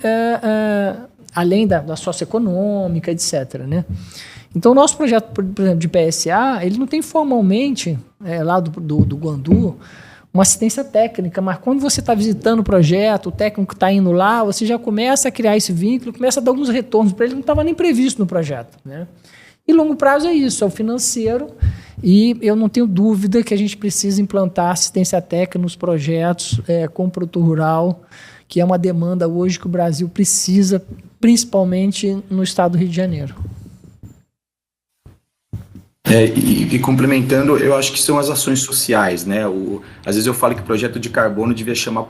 além da socioeconômica, etc. Né? Então, o nosso projeto, por exemplo, de PSA, ele não tem formalmente, lá do Guandu, uma assistência técnica, mas quando você está visitando o projeto, o técnico está indo lá, você já começa a criar esse vínculo, começa a dar alguns retornos para ele, não estava nem previsto no projeto. Né? E longo prazo é isso, é o financeiro, e eu não tenho dúvida que a gente precisa implantar assistência técnica nos projetos com o produtor rural, que é uma demanda hoje que o Brasil precisa, principalmente no estado do Rio de Janeiro. E complementando, eu acho que são as ações sociais, né? Às vezes eu falo que projeto de carbono devia chamar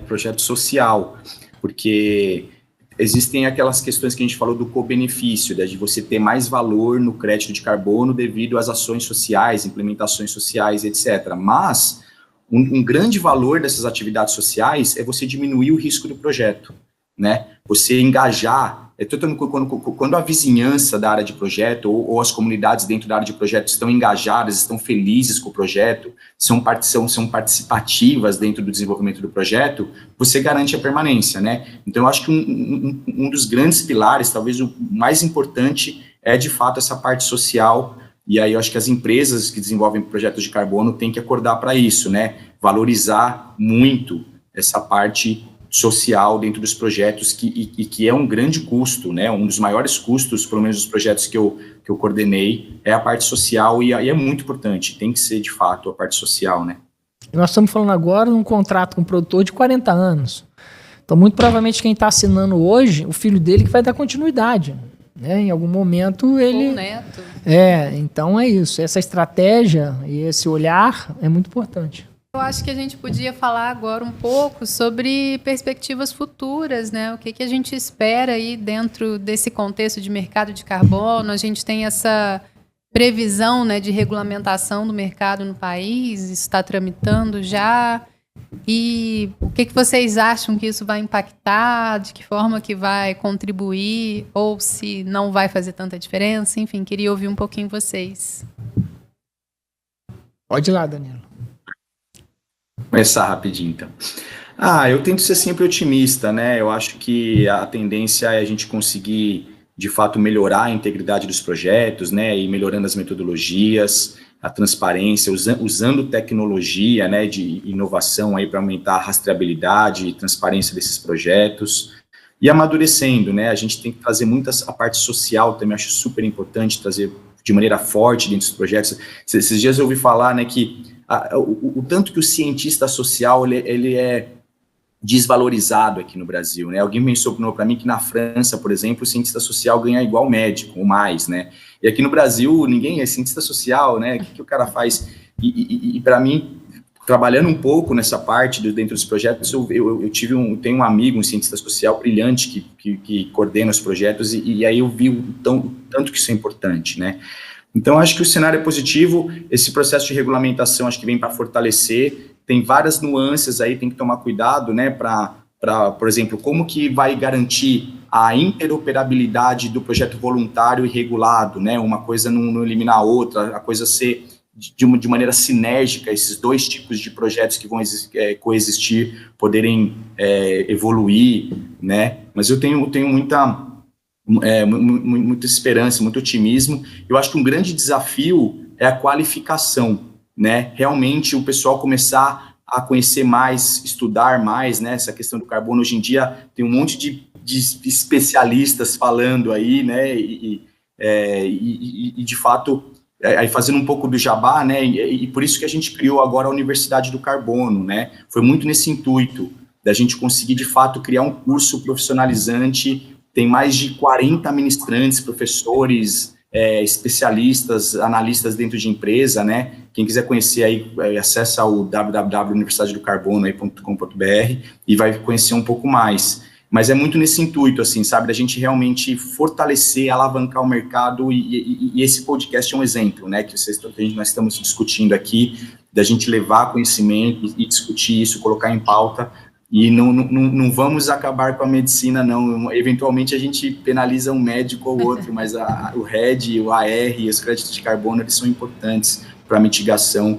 projeto social, porque existem aquelas questões que a gente falou do co-benefício, de você ter mais valor no crédito de carbono devido às ações sociais, implementações sociais, etc. Mas um grande valor dessas atividades sociais é você diminuir o risco do projeto, né? Você engajar, quando a vizinhança da área de projeto ou as comunidades dentro da área de projeto estão engajadas, estão felizes com o projeto, são participativas dentro do desenvolvimento do projeto, você garante a permanência, né? Então, eu acho que um dos grandes pilares, talvez o mais importante, é de fato essa parte social. E aí eu acho que as empresas que desenvolvem projetos de carbono têm que acordar para isso, né? Valorizar muito essa parte social dentro dos projetos que é um grande custo, né? Um dos maiores custos, pelo menos dos projetos que eu coordenei, é a parte social e é muito importante, tem que ser de fato a parte social, né? Nós estamos falando agora de um contrato com um produtor de 40 anos. Então, muito provavelmente quem está assinando hoje, o filho dele que vai dar continuidade. Né? Em algum momento ele... Ou neto. Então é isso. Essa estratégia e esse olhar é muito importante. Eu acho que a gente podia falar agora um pouco sobre perspectivas futuras, né? O que a gente espera aí dentro desse contexto de mercado de carbono. A gente tem essa previsão, né, de regulamentação do mercado no país, isso está tramitando já. E o que vocês acham que isso vai impactar? De que forma que vai contribuir? Ou se não vai fazer tanta diferença? Enfim, queria ouvir um pouquinho vocês. Pode ir lá, Danilo. Começar rapidinho, então. Eu tento ser sempre otimista, né? Eu acho que a tendência é a gente conseguir, de fato, melhorar a integridade dos projetos, né? E melhorando as metodologias, a transparência, usando tecnologia, né, de inovação aí para aumentar a rastreabilidade e transparência desses projetos. E amadurecendo, né? A gente tem que trazer a parte social também, acho super importante trazer de maneira forte dentro dos projetos. Esses dias eu ouvi falar, né, que o tanto que o cientista social ele é desvalorizado aqui no Brasil, né? Alguém mencionou para mim que na França, por exemplo, o cientista social ganha igual médico, ou mais, né? E aqui no Brasil, ninguém é cientista social, né? O que o cara faz? E para mim, trabalhando um pouco nessa parte dentro dos projetos, eu tenho um amigo, um cientista social brilhante que coordena os projetos, e aí eu vi o tanto que isso é importante, né? Então, acho que o cenário é positivo, esse processo de regulamentação acho que vem para fortalecer, tem várias nuances aí, tem que tomar cuidado, né, por exemplo, como que vai garantir a interoperabilidade do projeto voluntário e regulado, né, uma coisa não eliminar a outra, a coisa ser de maneira sinérgica, esses dois tipos de projetos que vão coexistir, poderem evoluir, né, mas eu tenho muita esperança, muito otimismo. Eu acho que um grande desafio é a qualificação, né? Realmente o pessoal começar a conhecer mais, estudar mais, né? Essa questão do carbono. Hoje em dia tem um monte de especialistas falando aí, né? E de fato, aí fazendo um pouco do jabá, né? E por isso que a gente criou agora a Universidade do Carbono, né? Foi muito nesse intuito da gente conseguir, de fato, criar um curso profissionalizante. Tem mais de 40 ministrantes, professores, especialistas, analistas dentro de empresa, né? Quem quiser conhecer aí, acessa o www.universidadedocarbono.com.br e vai conhecer um pouco mais. Mas é muito nesse intuito, assim, sabe? Da gente realmente fortalecer, alavancar o mercado e esse podcast é um exemplo, né? Que nós estamos discutindo aqui, da gente levar conhecimento e discutir isso, colocar em pauta. E não vamos acabar com a medicina, não. Eventualmente a gente penaliza um médico ou outro, mas o RED, o AR e os créditos de carbono, eles são importantes para a mitigação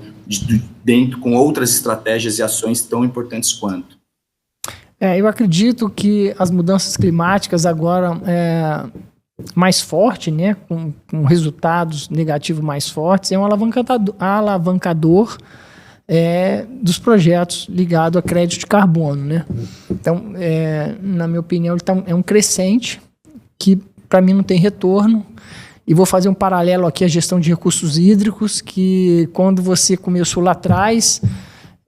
dentro com outras estratégias e ações tão importantes quanto. Eu acredito que as mudanças climáticas agora mais forte, né, com resultados negativos mais fortes, é um alavancador dos projetos ligados a crédito de carbono, né? Então, na minha opinião, é um crescente que, para mim, não tem retorno. E vou fazer um paralelo aqui à gestão de recursos hídricos, que quando você começou lá atrás,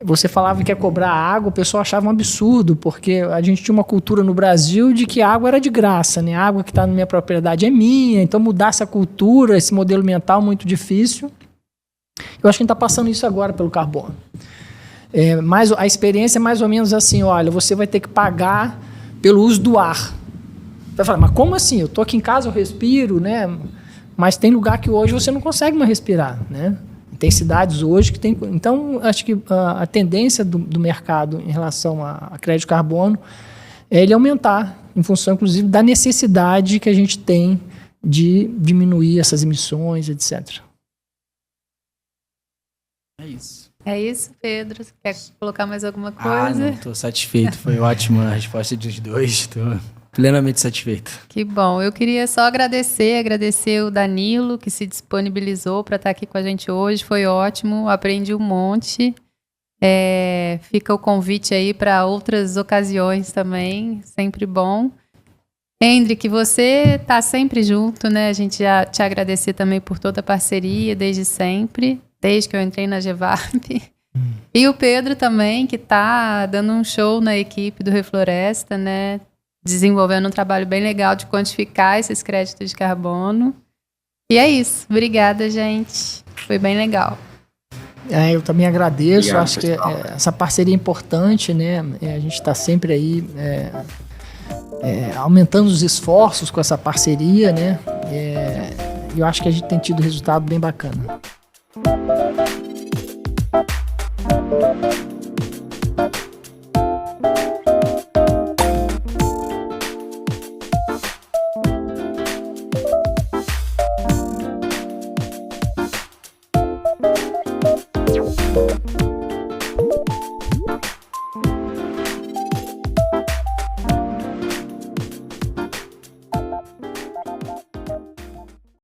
você falava que ia cobrar água, o pessoal achava um absurdo, porque a gente tinha uma cultura no Brasil de que a água era de graça, né? A água que está na minha propriedade é minha, então mudar essa cultura, esse modelo mental, muito difícil. Eu acho que a gente está passando isso agora pelo carbono. Mas a experiência é mais ou menos assim, olha, você vai ter que pagar pelo uso do ar. Você vai falar, mas como assim? Eu estou aqui em casa, eu respiro, né? Mas tem lugar que hoje você não consegue mais respirar, né? Tem cidades hoje que tem... Então, acho que a tendência do mercado em relação a crédito de carbono é ele aumentar, em função, inclusive, da necessidade que a gente tem de diminuir essas emissões, etc. É isso. É isso, Pedro? Você quer colocar mais alguma coisa? Não, estou satisfeito. Foi ótima a resposta dos dois. Estou plenamente satisfeito. Que bom. Eu queria só agradecer o Danilo, que se disponibilizou para estar aqui com a gente hoje. Foi ótimo, aprendi um monte. Fica o convite aí para outras ocasiões também, sempre bom. Hendrik, você está sempre junto, né? A gente já te agradecer também por toda a parceria desde sempre. Desde que eu entrei na GEVAP. E o Pedro também, que está dando um show na equipe do Refloresta, né? Desenvolvendo um trabalho bem legal de quantificar esses créditos de carbono. E é isso. Obrigada, gente. Foi bem legal. Eu também agradeço. Obrigado, acho pessoal. que essa parceria é importante, né? A gente está sempre aí aumentando os esforços com essa parceria, né? Eu acho que a gente tem tido resultado bem bacana.